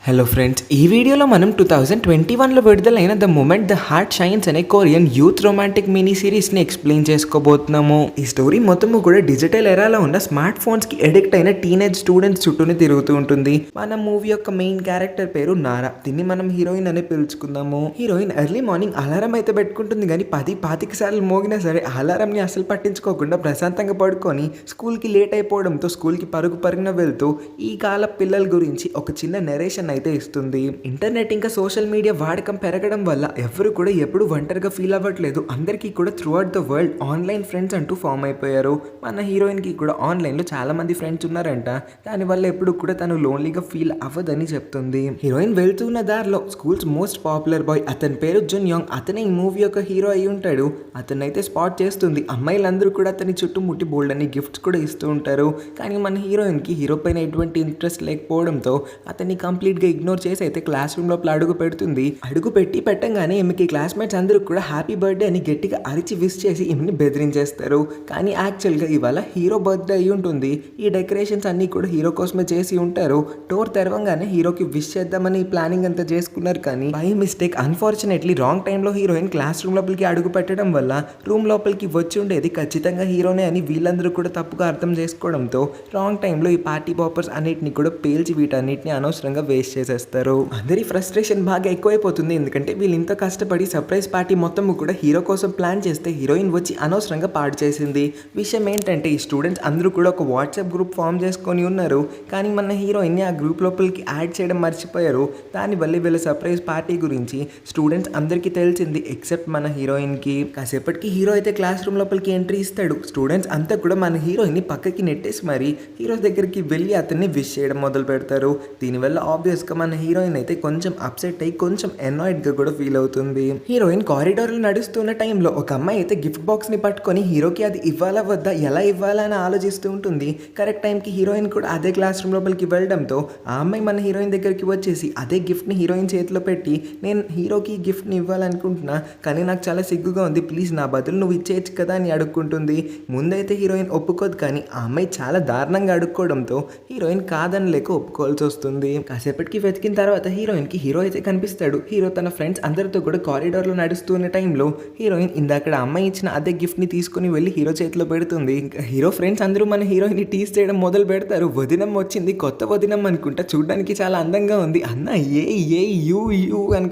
Hello friends, ఈ వీడియోలో మనం 2021లో విడుదలైన the moment the heart shines అనే కొరియన్ యూత్ రొమాంటిక్ మినీ సిరీస్ని ఎక్స్ప్లెయిన్ చేసుకోబోతున్నాము. ఈ స్టోరీ మొత్తము కూడా డిజిటల్ ఎరాలో ఉన్న స్మార్ట్ ఫోన్స్కి ఎడిక్ట్ అయిన టీనేజ్ స్టూడెంట్స్ చుట్టూనే తిరుగుతూ ఉంటుంది. మన మూవీ యొక్క మెయిన్ క్యారెక్టర్ పేరు నారా. దీన్ని మనం హీరోయిన్ అనే పిలుచుకుందాము. హీరోయిన్ ఎర్లీ మార్నింగ్ అలారం అయితే పెట్టుకుంటుంది, కానీ 10-25 సార్లు మోగినా సరే అలారంని అసలు పట్టించుకోకుండా ప్రశాంతంగా పడుకొని స్కూల్కి లేట్ అయిపోవడంతో స్కూల్కి పరుగున వెళ్తూ ఈ కాల పిల్లల గురించి ఒక చిన్న నెరేషన్ అయితే ఇస్తుంది. ఇంటర్నెట్ ఇంకా సోషల్ మీడియా వాడకం పెరగడం వల్ల ఎవరు కూడా ఎప్పుడు ఒంటరిగా ఫీల్ అవ్వట్లేదు. అందరికీ కూడా through out the world online friends అంటూ ఫామ్ అయిపోయారు. మన హీరోయిన్ కి కూడా ఆన్లైన్ లో చాలా మంది ఫ్రెండ్స్ ఉన్నారంట. దానివల్ల ఎప్పుడు కూడా తను లోన్లీగా ఫీల్ అవ్వదని చెప్తుంది. హీరోయిన్ వెళ్తున్న దారిలో స్కూల్స్ మోస్ట్ పాపులర్ బాయ్, అతని పేరు జున్ యాంగ్, అతనే ఈ మూవీ యొక్క హీరో అయి ఉంటాడు. అతనైతే స్పాట్ చేస్తుంది. అమ్మాయిలందరూ కూడా అతని చుట్టుముట్టి బోల్డ్ అని గిఫ్ట్స్ కూడా ఇస్తూ ఉంటారు. కానీ మన హీరోయిన్ కి హీరో పైన ఎటువంటి ఇంట్రెస్ట్ లేకపోవడంతో అతన్ని కంప్లీట్ గా ఇగ్నోర్ చేసి అయితే క్లాస్ రూమ్ లోపల అడుగు పెడుతుంది. అడుగు పెట్టంగానే ఈమెకి క్లాస్మేట్స్ అందరూ కూడా హ్యాపీ బర్త్డే అని గట్టిగా అరిచి విష్ చేసి ఈమెని బెదిరించేస్తారు. కానీ యాక్చువల్ గా ఇవాళ హీరో బర్త్డే అయి ఉంటుంది. ఈ డెకరేషన్స్ అన్ని కూడా హీరో కోసమే చేసి ఉంటారు. డోర్ తెరవంగానే హీరోకి విష్ చేద్దామని ప్లానింగ్ అంతా చేసుకున్నారు. కానీ బై మిస్టేక్ అన్ఫార్చునేట్లీ రాంగ్ టైంలో హీరోయిన్ క్లాస్ రూమ్ లోపలికి అడుగు పెట్టడం వల్ల రూమ్ లోపలికి వచ్చి ఉండేది ఖచ్చితంగా హీరోనే అని వీళ్ళందరూ కూడా తప్పుగా అర్థం చేసుకోవడంతో రాంగ్ టైంలో ఈ పార్టీ పాపర్స్ అన్నిటిని కూడా పేల్చి వీటన్నిటిని అనవసరంగా వేస్ట్ చేసేస్తారు. అందరి ఫ్రస్ట్రేషన్ బాగా ఎక్కువైపోతుంది. ఎందుకంటే వీళ్ళు ఇంత కష్టపడి సర్ప్రైజ్ పార్టీ మొత్తం కూడా హీరో కోసం ప్లాన్ చేస్తే హీరోయిన్ వచ్చి అనవసరంగా పాడు చేసింది. విషయం ఏంటంటే ఈ స్టూడెంట్స్ అందరూ కూడా ఒక వాట్సాప్ గ్రూప్ ఫామ్ చేసుకొని ఉన్నారు. కానీ మన హీరోయిన్ ని ఆ గ్రూప్ లోపలికి యాడ్ చేయడం మర్చిపోయారు. దానివల్ల వీళ్ళ సర్ప్రైజ్ పార్టీ గురించి స్టూడెంట్స్ అందరికీ తెలిసింది ఎక్సెప్ట్ మన హీరోయిన్ కి. కాసేపటికి హీరో అయితే క్లాస్ రూమ్ లోపలికి ఎంట్రీ ఇస్తాడు. స్టూడెంట్స్ అంతా కూడా మన హీరోయిన్ ని పక్కకి నెట్టేసి మరి హీరో దగ్గరికి వెళ్ళి అతన్ని విష్ చేయడం మొదలు పెడతారు. దీనివల్ల ఆబ్వియస్ గా మన హీరోయిన్ అయితే కొంచెం అప్సెట్ అయ్యి కొంచెం ఎనాయిడ్ గా కూడా ఫీల్ అవుతుంది. హీరోయిన్ కారిడార్ లో నడుస్తున్న టైంలో ఒక అమ్మాయి అయితే గిఫ్ట్ బాక్స్ ని పట్టుకొని హీరోకి అది ఇవ్వాలా వద్దా, ఎలా ఇవ్వాలా అని ఆలోచిస్తూ ఉంటుంది. కరెక్ట్ టైంకి హీరోయిన్ కూడా అదే క్లాస్ రూమ్ లోపలికి వెళ్ళడంతో ఆ అమ్మాయి మన హీరోయిన్ దగ్గరికి వచ్చేసి అదే గిఫ్ట్ ని హీరోయిన్ చేతిలో పెట్టి, నేను హీరోకి గిఫ్ట్ ని ఇవ్వాలనుకుంటున్నా కానీ నాకు చాలా సిగ్గుగా ఉంది, ప్లీజ్ నా బదులు నువ్వు ఇచ్చేయచ్చు కదా అని అడుక్కుంటుంది. ముందైతే హీరోయిన్ ఒప్పుకోదు, కానీ ఆ అమ్మాయి చాలా దారుణంగా అడుక్కోవడంతో హీరోయిన్ కాదనలేక ఒప్పుకోవాల్సి వస్తుంది. కాసేపటికి వెతికిన తర్వాత హీరోయిన్ కి హీరో అయితే కనిపిస్తాడు. హీరో తన ఫ్రెండ్స్ అందరితో కూడా కారిడార్ లో నడుస్తున్న టైంలో హీరోయిన్ ఇందాక అమ్మాయి ఇచ్చిన అదే గిఫ్ట్ ని తీసుకుని వెళ్ళి హీరో చేతిలో పెడుతుంది. హీరో ఫ్రెండ్స్ అందరూ మన హీరోయిన్ ని టీస్ చేయడం మొదలు పెడతారు. వదినం వచ్చింది, కొత్త వదినం అనుకుంటా, చూడడానికి చాలా అందంగా ఉంది, అన్న ఏ యూ యూ అని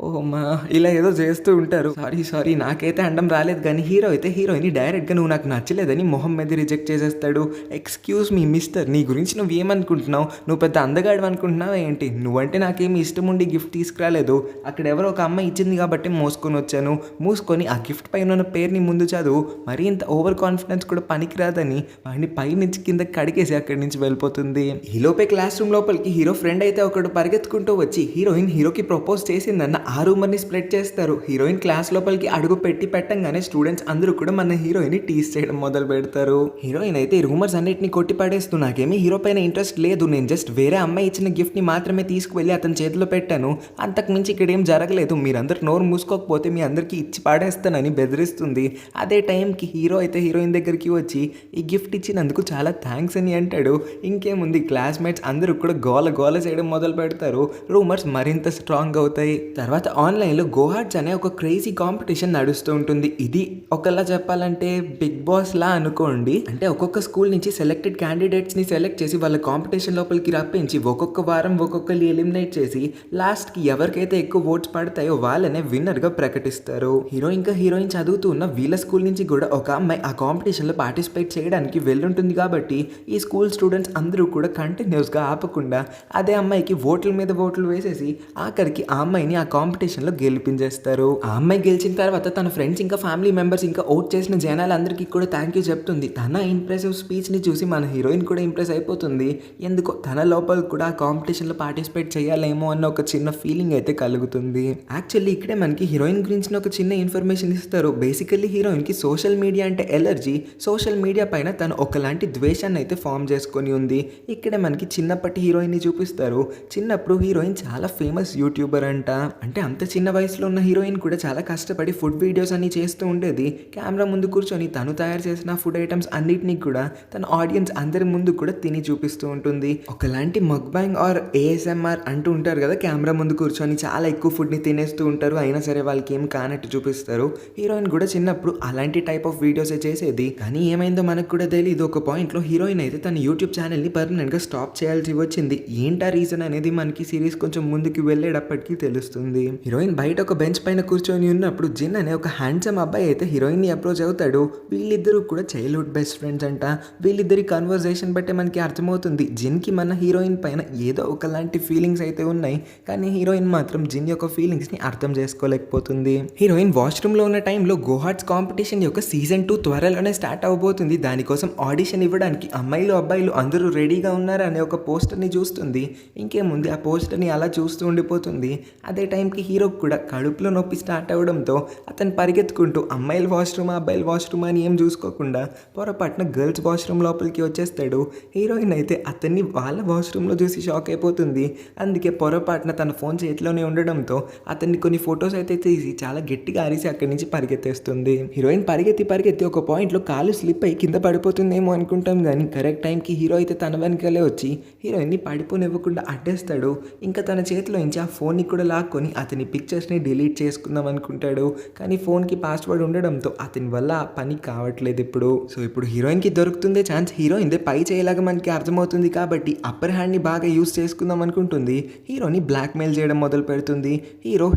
ఓమా ఇలా ఏదో చేస్తూ ఉంటారు. సారీ నాకైతే అండం రాలేదు. కానీ హీరో అయితే హీరోయిన్ డైరెక్ట్ గా నువ్వు నాకు నచ్చలేదని మొహం మీద రిజెక్ట్ చేసేస్తాడు. ఎక్స్క్యూజ్ మీ మిస్టర్, నీ గురించి నువ్వు ఏమనుకుంటున్నావు? నువ్వు పెద్ద అందగాడు అనుకుంటున్నావు ఏంటి? నువ్వంటే నాకేమి ఇష్టం ఉండి గిఫ్ట్ తీసుకురాలేదు. అక్కడ ఎవరో ఒక అమ్మాయి ఇచ్చింది కాబట్టి మోసుకొని వచ్చాను. మూసుకొని ఆ గిఫ్ట్ పైన ఉన్న పేరుని ముందు చదువు. మరీ ఇంత ఓవర్ కాన్ఫిడెన్స్ కూడా పనికిరాదని వాడిని పై నుంచి కింద కడిగేసి అక్కడి నుంచి వెళ్ళిపోతుంది. ఈలోపే క్లాస్ రూమ్ లోపలికి హీరో ఫ్రెండ్ అయితే ఒకడు పరిగెత్తుకుంటూ వచ్చి హీరోకి ప్రపోజ్ చేసిందన్న ఆ రూమర్ ని స్ప్రెడ్ చేస్తారు. హీరోయిన్ క్లాస్ లోపలికి అడుగు పెట్టంగానే స్టూడెంట్స్ అందరూ కూడా మన హీరోయిన్ ని టీస్ చేయడం మొదలు పెడతారు. హీరోయిన్ అయితే రూమర్స్ అన్నిటిని కొట్టి పడేస్తూ, నాకేమీ హీరో పైన ఇంట్రెస్ట్ లేదు, నేను జస్ట్ వేరే అమ్మాయి ఇచ్చిన గిఫ్ట్ ని మాత్రమే తీసుకువెళ్ళి అతని చేతిలో పెట్టాను, అంతకు మించి ఇక్కడ ఏం జరగలేదు, మీరందరూ నోరు మూసుకోకపోతే మీ అందరికీ ఇచ్చి పాడేస్తానని బెదిరిస్తుంది. అదే టైంకి హీరో అయితే హీరోయిన్ దగ్గరికి వచ్చి ఈ గిఫ్ట్ ఇచ్చినందుకు చాలా థ్యాంక్స్ అని అంటాడు. ఇంకేముంది, క్లాస్మేట్స్ అందరూ కూడా గోల చేయడం మొదలు పెడతారు. రూమర్స్ మరింత స్ట్రాంగ్ అవుతాయి. తర్వాత ఆన్లైన్లో గోహార్ట్స్ అనే ఒక క్రేజీ కాంపిటీషన్ నడుస్తూ ఉంటుంది. ఇది ఒకలా చెప్పాలంటే బిగ్ బాస్ లా అనుకోండి. అంటే ఒక్కొక్క స్కూల్ నుంచి సెలెక్టెడ్ క్యాండిడేట్స్ ని సెలెక్ట్ చేసి వాళ్ళ కాంపిటీషన్ లోపలికి రప్పించి ఒక్కొక్క వారం ఒక్కొక్కరిని ఎలిమినేట్ చేసి లాస్ట్ కి ఎవరికైతే ఎక్కువ ఓట్స్ పడతాయో వాళ్ళనే విన్నర్ గా ప్రకటిస్తారు. హీరోయిన్ చదువుతూ ఉన్న వీళ్ళ స్కూల్ నుంచి కూడా ఒక అమ్మాయి ఆ కాంపిటీషన్ లో పార్టిసిపేట్ చేయడానికి వెళ్ళుంటుంది. కాబట్టి ఈ స్కూల్ స్టూడెంట్స్ అందరూ కూడా కంటిన్యూస్ గా ఆపకుండా అదే అమ్మాయికి ఓట్ల మీద ఓట్లు వేసేసి ఆఖరికి ఆ అమ్మాయిని ఆ కాంపిటీషన్ లో గెలిపించేస్తారు. ఆ అమ్మాయి గెలిచిన తర్వాత తన ఫ్రెండ్స్ ఇంకా ఫ్యామిలీ మెంబర్స్ ఇంకా ఓట్ చేసిన జనాలందరికీ కూడా థ్యాంక్ యూ చెప్తుంది. తన ఇంప్రెసివ్ స్పీచ్ ని చూసి మన హీరోయిన్ కూడా ఇంప్రెస్ అయిపోతుంది. ఎందుకో తన లోపల కూడా ఆ కాంపిటీషన్ లో పార్టిసిపేట్ చేయాలేమో అన్న ఒక చిన్న ఫీలింగ్ అయితే కలుగుతుంది. యాక్చువల్లీ ఇక్కడే మనకి హీరోయిన్ గురించి ఒక చిన్న ఇన్ఫర్మేషన్ ఇస్తారు. బేసికల్లీ హీరోయిన్ కి సోషల్ మీడియా అంటే ఎలర్జీ. సోషల్ మీడియా పైన తను ఒకలాంటి ద్వేషాన్ని అయితే ఫామ్ చేసుకొని ఉంది. ఇక్కడే మనకి చిన్నప్పటి హీరోయిన్ ని చూపిస్తారు. చిన్నప్పుడు హీరోయిన్ చాలా ఫేమస్ యూట్యూబర్ అంట. అంటే అంత చిన్న వయసులో ఉన్న హీరోయిన్ కూడా చాలా కష్టపడి ఫుడ్ వీడియోస్ అన్ని చేస్తూ ఉండేది. కెమెరా ముందు కూర్చొని తను తయారు చేసిన ఫుడ్ ఐటమ్స్ అన్నిటినీ కూడా తన ఆడియన్స్ అందరి ముందు కూడా తిని చూపిస్తూ ఉంటుంది. ఒకలాంటి మక్బ్యాంగ్ ఆర్ ఏఎస్ఎంఆర్ అంటూ ఉంటారు కదా, కెమెరా ముందు కూర్చొని చాలా ఎక్కువ ఫుడ్ని తినేస్తూ ఉంటారు, అయినా సరే వాళ్ళకి ఏం కానట్టు చూపిస్తారు. హీరోయిన్ కూడా చిన్నప్పుడు అలాంటి టైప్ ఆఫ్ వీడియోసే చేసేది. కానీ ఏమైందో మనకు కూడా తెలియదు. ఒక పాయింట్లో హీరోయిన్ అయితే తన యూట్యూబ్ ఛానల్ని పర్మనెంట్గా స్టాప్ చేయాల్సి వచ్చింది. ఏంటా రీజన్ అనేది మనకి సిరీస్ కొంచెం ముందుకు వెళ్ళేటప్పటికి తెలుస్తుంది. హీరోయిన్ బయట ఒక బెంచ్ పైన కూర్చొని ఉన్నప్పుడు జిన్ అనే ఒక హ్యాండ్సమ్ అబ్బాయి అయితే హీరోయిన్ని అప్రోచ్ అవుతాడు. వీళ్ళిద్దరూ కూడా చైల్డ్హుడ్ బెస్ట్ ఫ్రెండ్స్ అంట. వీళ్ళిద్దరి కన్వర్జేషన్ బట్టే మనకి అర్థమవుతుంది జిన్కి మన హీరోయిన్ పైన ఏదో ఒకలాంటి ఫీలింగ్స్ అయితే ఉన్నాయి. కానీ హీరోయిన్ మాత్రం జిన్ యొక్క ఫీలింగ్స్ని అర్థం చేసుకోలేకపోతుంది. హీరోయిన్ వాష్రూమ్లో ఉన్న టైంలో గోహాట్స్ కాంపిటీషన్ యొక్క సీజన్ 2 త్వరలోనే స్టార్ట్ అవబోతుంది. దానికోసం ఆడిషన్ ఇవ్వడానికి అమ్మాయిలు అబ్బాయిలు అందరూ రెడీగా ఉన్నారు అనే ఒక పోస్టర్ని చూస్తుంది. ఇంకేముంది, ఆ పోస్టర్ని అలా చూస్తూ ఉండిపోతుంది. అదే టైంకి హీరోకి కూడా కడుపులో నొప్పి స్టార్ట్ అవ్వడంతో అతను పరిగెత్తుకుంటూ అమ్మాయిల వాష్రూమ్ అబ్బాయిల వాష్రూమ్ అని ఏం చూసుకోకుండా పొరపాటున గర్ల్స్ వాష్రూమ్ లోపలికి వచ్చేస్తాడు. హీరోయిన్ అయితే అతన్ని వాళ్ళ వాష్రూమ్లో చూసి షాక్ అయిపోతుంది. అందుకే పొరపాటున తన ఫోన్ చేతిలోనే ఉండడంతో అతన్ని కొన్ని ఫొటోస్ అయితే తీసి చాలా గట్టిగా అరిసి అక్కడి నుంచి పరిగెత్తేస్తుంది. హీరోయిన్ పరిగెత్తి ఒక పాయింట్లో కాలు స్లిప్ అయి కింద పడిపోతుందేమో అనుకుంటాం, కానీ కరెక్ట్ టైంకి హీరో అయితే తన వెనకాలే వచ్చి హీరోయిన్ని పడిపోనివ్వకుండా అడ్డేస్తాడు. ఇంకా తన చేతిలో నుంచి ఆ ఫోన్ని కూడా లాక్కొని అతని పిక్చర్స్ని డిలీట్ చేసుకుందాం అనుకుంటాడు. కానీ ఫోన్కి పాస్వర్డ్ ఉండడంతో అతని వల్ల ఆ పని కావట్లేదు ఇప్పుడు. సో ఇప్పుడు హీరోయిన్కి దొరుకుతుందే ఛాన్స్. హీరోయిన్ పై చేయలాగా మనకి అర్థమవుతుంది కాబట్టి అప్పర్ హ్యాండ్ని బాగా యూస్ చేసుకుందాం అనుకుంటుంది. హీరోని బ్లాక్మెయిల్ చేయడం మొదలు పెడుతుంది.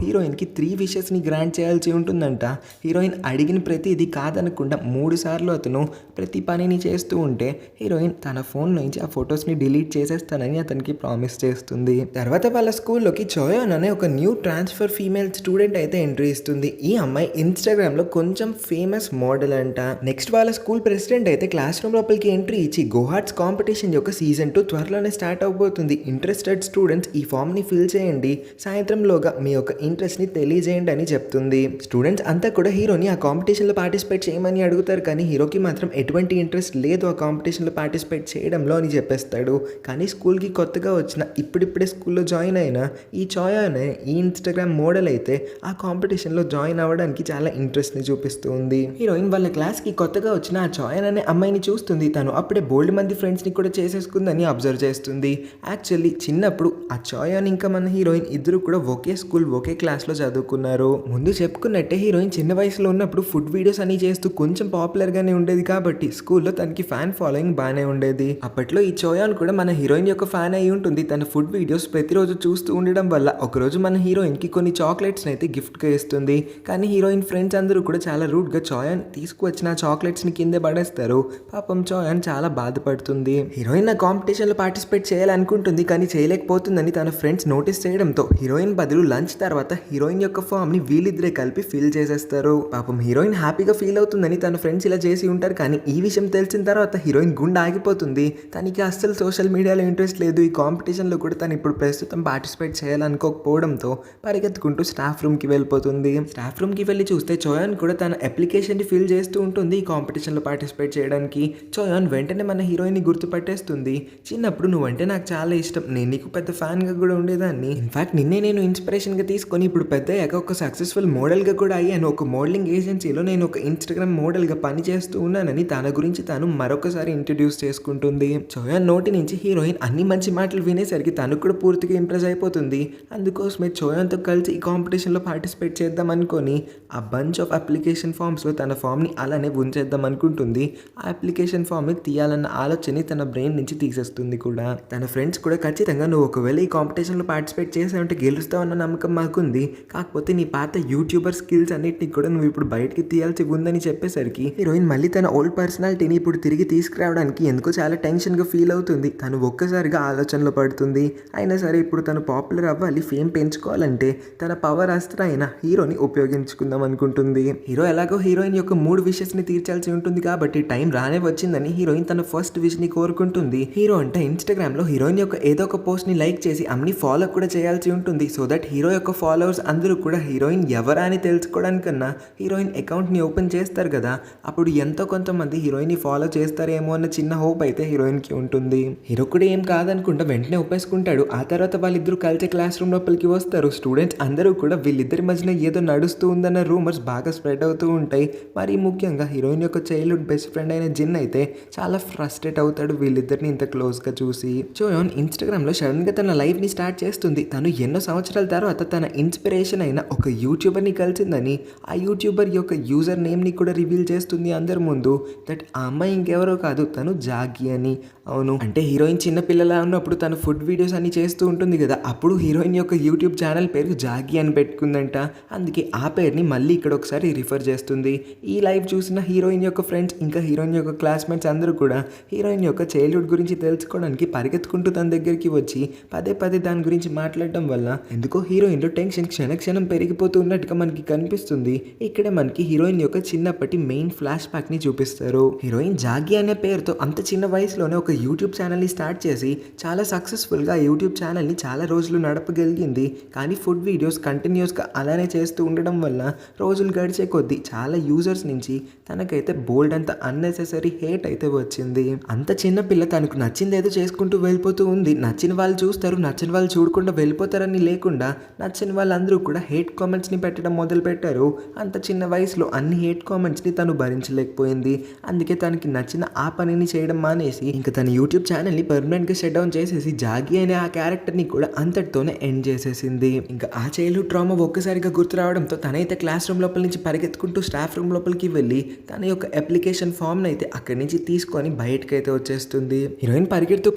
హీరోయిన్కి 3 విషెస్ని గ్రాంట్ చేయాల్సి ఉంటుందంట. హీరోయిన్ అడిగిన ప్రతిదీ కాదనకుండా 3 సార్లు అతను ప్రతి పనిని చేస్తూ ఉంటే హీరోయిన్ తన ఫోన్ నుంచి ఆ ఫొటోస్ని డిలీట్ చేసేస్తానని అతనికి ప్రామిస్ చేస్తుంది. తర్వాత వాళ్ళ స్కూల్లోకి చోయోన్ అనే ఒక న్యూ ట్రాన్స్ఫర్ ఫీమేల్ స్టూడెంట్ అయితే ఎంట్రీ ఇస్తుంది. ఈ అమ్మాయి ఇన్స్టాగ్రామ్లో కొంచెం ఫేమస్ మోడల్ అంట. నెక్స్ట్ వాళ్ళ స్కూల్ ప్రెసిడెంట్ అయితే క్లాస్ రూమ్ లోపలికి ఎంట్రీ ఇచ్చి గోహాట్స్ కాంపిటీషన్ యొక్క సీజన్ 2 త్వరలోనే స్టార్ట్ అవబోతుంది. ఇంట్రెస్టెడ్ స్టూడెంట్స్ ఈ ఫామ్ని ఫిల్ చేయండి, సాయంత్రంలోగా మీ యొక్క ఇంట్రెస్ట్ని తెలియజేయండి అని చెప్తుంది. స్టూడెంట్స్ అంతా కూడా హీరోని ఆ కాంపిటీషన్లో పార్టిసిపేట్ చేయమని అడుగుతారు. కానీ హీరోకి మాత్రం ఎటువంటి ఇంట్రెస్ట్ లేదు ఆ కాంపిటీషన్లో పార్టిసిపేట్ చేయడంలో అని చెప్పేస్తాడు. కానీ స్కూల్కి కొత్తగా వచ్చిన ఇప్పుడిప్పుడే స్కూల్లో జాయిన్ అయిన ఈ చోయా అనే ఈ ఇన్స్టాగ్రామ్ మోడల్ అయితే ఆ కాంపిటీషన్లో జాయిన్ అవ్వడానికి చాలా ఇంట్రెస్ట్ని చూపిస్తుంది. హీరోయిన్ వాళ్ళ క్లాస్కి కొత్తగా వచ్చిన ఆ చోయన్ అనే అమ్మాయిని చూస్తుంది. తను అప్పుడే బోల్డ్ మంది ఫ్రెండ్స్ని కూడా చేసేసుకుందని అబ్జర్వ్ చేస్తుంది. యాక్చువల్లీ చిన్నప్పుడు ఆ చోయన్ ఇంకా మన హీరోయిన్ ఇద్దరు కూడా ఒకే స్కూల్ ఒకే క్లాస్లో చదువుకున్నారు. ముందు చెప్పుకున్నట్టే హీరోయిన్ చిన్న వయసులో ఉన్నప్పుడు ఫుడ్ వీడియోస్ అని చేస్తూ కొంచెం పాపులర్గానే ఉండేది కాబట్టి స్కూల్లో తనకి ఫ్యాన్ ఫాలోయింగ్ బాగానే ఉండేది. అప్పట్లో ఈ చోయాన్ కూడా మన హీరోయిన్ యొక్క ఫ్యాన్ అయి ఉంటుంది. తన ఫుడ్ వీడియోస్ ప్రతిరోజు చూస్తూ ఉండడం వల్ల ఒకరోజు మన హీరోయిన్కి కొన్ని చాక్లెట్స్ని అయితే గిఫ్ట్గా ఇస్తుంది. కానీ హీరోయిన్ ఫ్రెండ్స్ అందరూ కూడా చాలా రూడ్గా చోయాన్ తీసుకువచ్చిన చాక్లెట్స్ని కిందే పడేస్తారు. పాపం చోయాన్ చాలా బాధపడుతుంది. హీరోయిన్ ఆ కాంపిటీషన్లో పార్టిసిపేట్ చేయాలనుకుంటుంది కానీ చేయలేకపోతుందని తన ఫ్రెండ్స్ నోటీస్ చేయడంతో హీరోయిన్ బదులు లంచ్ తర్వాత హీరోయిన్ యొక్క ఫామ్ ని వీళ్ళిద్దరే కలిపి ఫిల్ చేసేస్తారు. పాపం హీరోయిన్ హ్యాపీగా ఫీల్ అవుతుందని తన ఫ్రెండ్స్ ఇలా చేసి ఉంటారు. కానీ ఈ విషయం తెలిసిన తర్వాత హీరోయిన్ గుండె ఆగిపోతుంది. తనకి అస్సలు సోషల్ మీడియాలో ఇంట్రెస్ట్ లేదు. ఈ కాంపిటీషన్లో కూడా తను ఇప్పుడు ప్రస్తుతం పార్టిసిపేట్ చేయాలనుకోకపోవడంతో పరిగెత్తుకుంటూ స్టాఫ్ రూమ్కి వెళ్ళిపోతుంది. స్టాఫ్ రూమ్కి వెళ్ళి చూస్తే చోయాన్ కూడా తన అప్లికేషన్ని ఫిల్ చేస్తూ ఉంటుంది ఈ కాంపిటీషన్లో పార్టిసిపేట్ చేయడానికి. చోయాన్ వెంటనే మన హీరోయిన్ని గుర్తుపట్టేస్తుంది. చిన్నప్పుడు నువ్వంటే నాకు చాలా ఇష్టం, నేను నీకు పెద్ద ఫ్యాన్గా కూడా ఉండేదాన్ని. ఇన్ఫాక్ట్ నిన్నే నేను ఇన్స్పిరేషన్గా తీసుకొని ఇప్పుడు పెద్ద ఒక సక్సెస్ఫుల్ మోడల్గా కూడా అయ్యాను. ఒక మోడలింగ్ ఏజెన్సీలో నేను ఒక ఇన్స్టాగ్రామ్ మోడల్గా పని చేస్తూ ఉన్నానని తన గురించి తాను మరొకసారి ఇంట్రడ్యూస్ చేసుకుంటుంది. చోయాన్ నోటి నుంచి హీరోయిన్ అన్ని మంచి మాటలు వినేసరికి తను కూడా పూర్తిగా ఇంప్రెస్ అయిపోతుంది. అందుకోసమే చోయాన్తో కలిసి ఈ కాంపిటీషన్లో పార్టిసిపేట్ చేద్దాం అనుకొని ఆ బంచ్ ఆఫ్ అప్లికేషన్ ఫామ్స్లో తన ఫామ్ని అలానే ఉంచేద్దాం అనుకుంటుంది. ఆ అప్లికేషన్ ఫామ్ని తీయాలన్న ఆలోచనని తన బ్రెయిన్ నుంచి తీసేస్తుంది కూడా. తన ఫ్రెండ్స్ కూడా ఖచ్చితంగా నువ్వు ఒకవేళ ఈ కాంపిటీషన్లో పార్టిసిపేట్ చేసావంటే గెలుస్తావు అన్న నమ్మకం మాకుంది, కాకపోతే నీ పాత యూట్యూబర్ స్కిల్స్ అన్నిటిని కూడా నువ్వు ఇప్పుడు బయటికి తీయాల్సి ఉందని చెప్పేసరికి హీరోయిన్ మళ్ళీ తన ఓల్డ్ పర్సనాలిటీని ఇప్పుడు తిరిగి తీసుకురావడానికి ఎందుకో చాలా టెన్షన్గా ఫీల్ అవుతుంది. తను ఒక్కసారిగా ఆలోచనలో పడుతుంది. అయినా సరే ఇప్పుడు తను పాపులర్ అవ్వాలి, ఫేమ్ పెంచుకోవాలంటే తన పవర్ అస్త్ర అయిన హీరోని ఉపయోగించుకుందాం అనుకుంటుంది. హీరో ఎలాగో హీరోయిన్ యొక్క 3 విషెస్ని తీర్చాల్సి ఉంటుంది కాబట్టి టైం రానే వచ్చిందని హీరోయిన్ తన ఫస్ట్ విష్ని కోరుకుంటుంది. హీరో అంటే ఇన్స్టాగ్రామ్లో హీరోయిన్ యొక్క ఏదో ఒక పోస్ట్ని లైక్ చేసి అమ్ని ఫాలో కూడా చేయాల్సి ఉంటుంది. సో దట్ హీరో యొక్క ఫాలోవర్స్ అందరూ కూడా హీరోయిన్ ఎవరా అని తెలుసుకోవడానికన్నా హీరోయిన్ అకౌంట్ని ఓపెన్ చేస్తారు కదా, అప్పుడు ఎంతో కొంతమంది హీరోయిన్ని ఫాలో చేస్తారేమో అన్న చిన్న హోప్ అయితే హీరోయిన్కి ఉంటుంది. హీరో కూడా ఏం కాదనుకుంటా వెంటనే ఒప్పేసుకుంటాడు. ఆ తర్వాత వాళ్ళిద్దరూ కలిసి క్లాస్ రూమ్ లోపలికి వస్తారు. స్టూడెంట్స్ అందరూ కూడా వీళ్ళిద్దరి మధ్యన ఏదో నడుస్తూ ఉందన్న రూమర్స్ బాగా స్ప్రెడ్ అవుతూ ఉంటాయి. మరి ముఖ్యంగా హీరోయిన్ యొక్క చైల్డ్హుడ్ బెస్ట్ ఫ్రెండ్ అయిన జిన్ అయితే చాలా ఫ్రస్ట్రేట్ అవుతాడు వీళ్ళిద్దరిని ఇంత క్లోజ్గా చూసి. చోయాన్ ఇన్స్టాగ్రామ్లో సడన్ గా తన లైఫ్ ని స్టార్ట్ చేస్తుంది. తను ఎన్నో సంవత్సరాల తర్వాత తన ఇన్స్పిరేషన్ అయిన ఒక యూట్యూబర్ ని కలిసిందని ఆ యూట్యూబర్ యొక్క యూజర్ నేమ్ ని కూడా రివీల్ చేస్తుంది అందరి ముందు. దట్ ఆ అమ్మాయి ఇంకెవరో కాదు, తను జాగి అని. అవును, అంటే హీరోయిన్ చిన్న పిల్లలా ఉన్నప్పుడు తను ఫుడ్ వీడియోస్ అన్ని చేస్తూ ఉంటుంది కదా, అప్పుడు హీరోయిన్ యొక్క యూట్యూబ్ ఛానల్ పేరు జాగి అని పెట్టుకుందంట. అందుకే ఆ పేరుని మళ్ళీ ఇక్కడ ఒకసారి రిఫర్ చేస్తుంది. ఈ లైవ్ చూసిన హీరోయిన్ యొక్క ఫ్రెండ్స్ ఇంకా హీరోయిన్ యొక్క క్లాస్మేట్స్ అందరూ కూడా హీరోయిన్ యొక్క చైల్డ్హుడ్ గురించి తెలుసుకోవడానికి పరిగెత్తుకుంటూ తన దగ్గరికి వచ్చి పదే పదే దాని గురించి మాట్లాడడం వల్ల ఎందుకో హీరోయిన్ లో టెన్షన్ క్షణక్షణం పెరిగిపోతూ ఉన్నట్టుగా మనకి కనిపిస్తుంది. ఇక్కడ మనకి హీరోయిన్ యొక్క చిన్నప్పటి మెయిన్ ఫ్లాష్ బ్యాక్ ని చూపిస్తారు. హీరోయిన్ జాగి అనే పేరుతో అంత చిన్న వయసులోనే ఒక యూట్యూబ్ ఛానల్ ని స్టార్ట్ చేసి చాలా సక్సెస్ఫుల్ గా యూట్యూబ్ ఛానల్ ని చాలా రోజులు నడపగలిగింది. కానీ ఫుడ్ వీడియోస్ కంటిన్యూస్ గా అలానే చేస్తూ ఉండడం వల్ల రోజులు గడిచే కొద్దీ చాలా యూజర్స్ నుంచి తనకైతే బోల్డ్ అంత అన్నెసెసరీ హేట్ అయితే వచ్చింది. అంత చిన్న పిల్ల తనకు నచ్చింది ఏదో చేసుకుంటూ వెళ్ళిపోతూ ఉంది. నచ్చిన వాళ్ళు చూస్తారు, నచ్చిన వాళ్ళు చూడకుండా వెళ్ళిపోతారని లేకుండా నచ్చిన వాళ్ళందరూ కూడా హేట్ కామెంట్స్ ని పెట్టడం మొదలు పెట్టారు. అంత చిన్న వయసులో అన్ని హేట్ కామెంట్స్ ని తను భరించలేకపోయింది. అందుకే తనకి నచ్చిన ఆ పనిని చేయడం మానేసి ఇంకా తన యూట్యూబ్ ఛానల్ ని పర్మనెంట్ గా షట్ డౌన్ చేసేసి జాగి అనే ఆ క్యారెక్టర్ ని కూడా అంతటితోనే ఎండ్ చేసేసింది. ఇంకా ఆ చైల్డ్హుడ్ ట్రామా ఒక్కసారిగా గుర్తు రావడంతో తనైతే క్లాస్ రూమ్ లోపల నుంచి పరిగెత్తుకుంటూ స్టాఫ్ రూమ్ లోపలికి వెళ్ళి తన యొక్క అప్లికేషన్ ఫామ్ అయితే అక్కడి నుంచి తీసుకొని బయటకు అయితే వచ్చేస్తుంది. హీరోయిన్ పరిగెడుతూ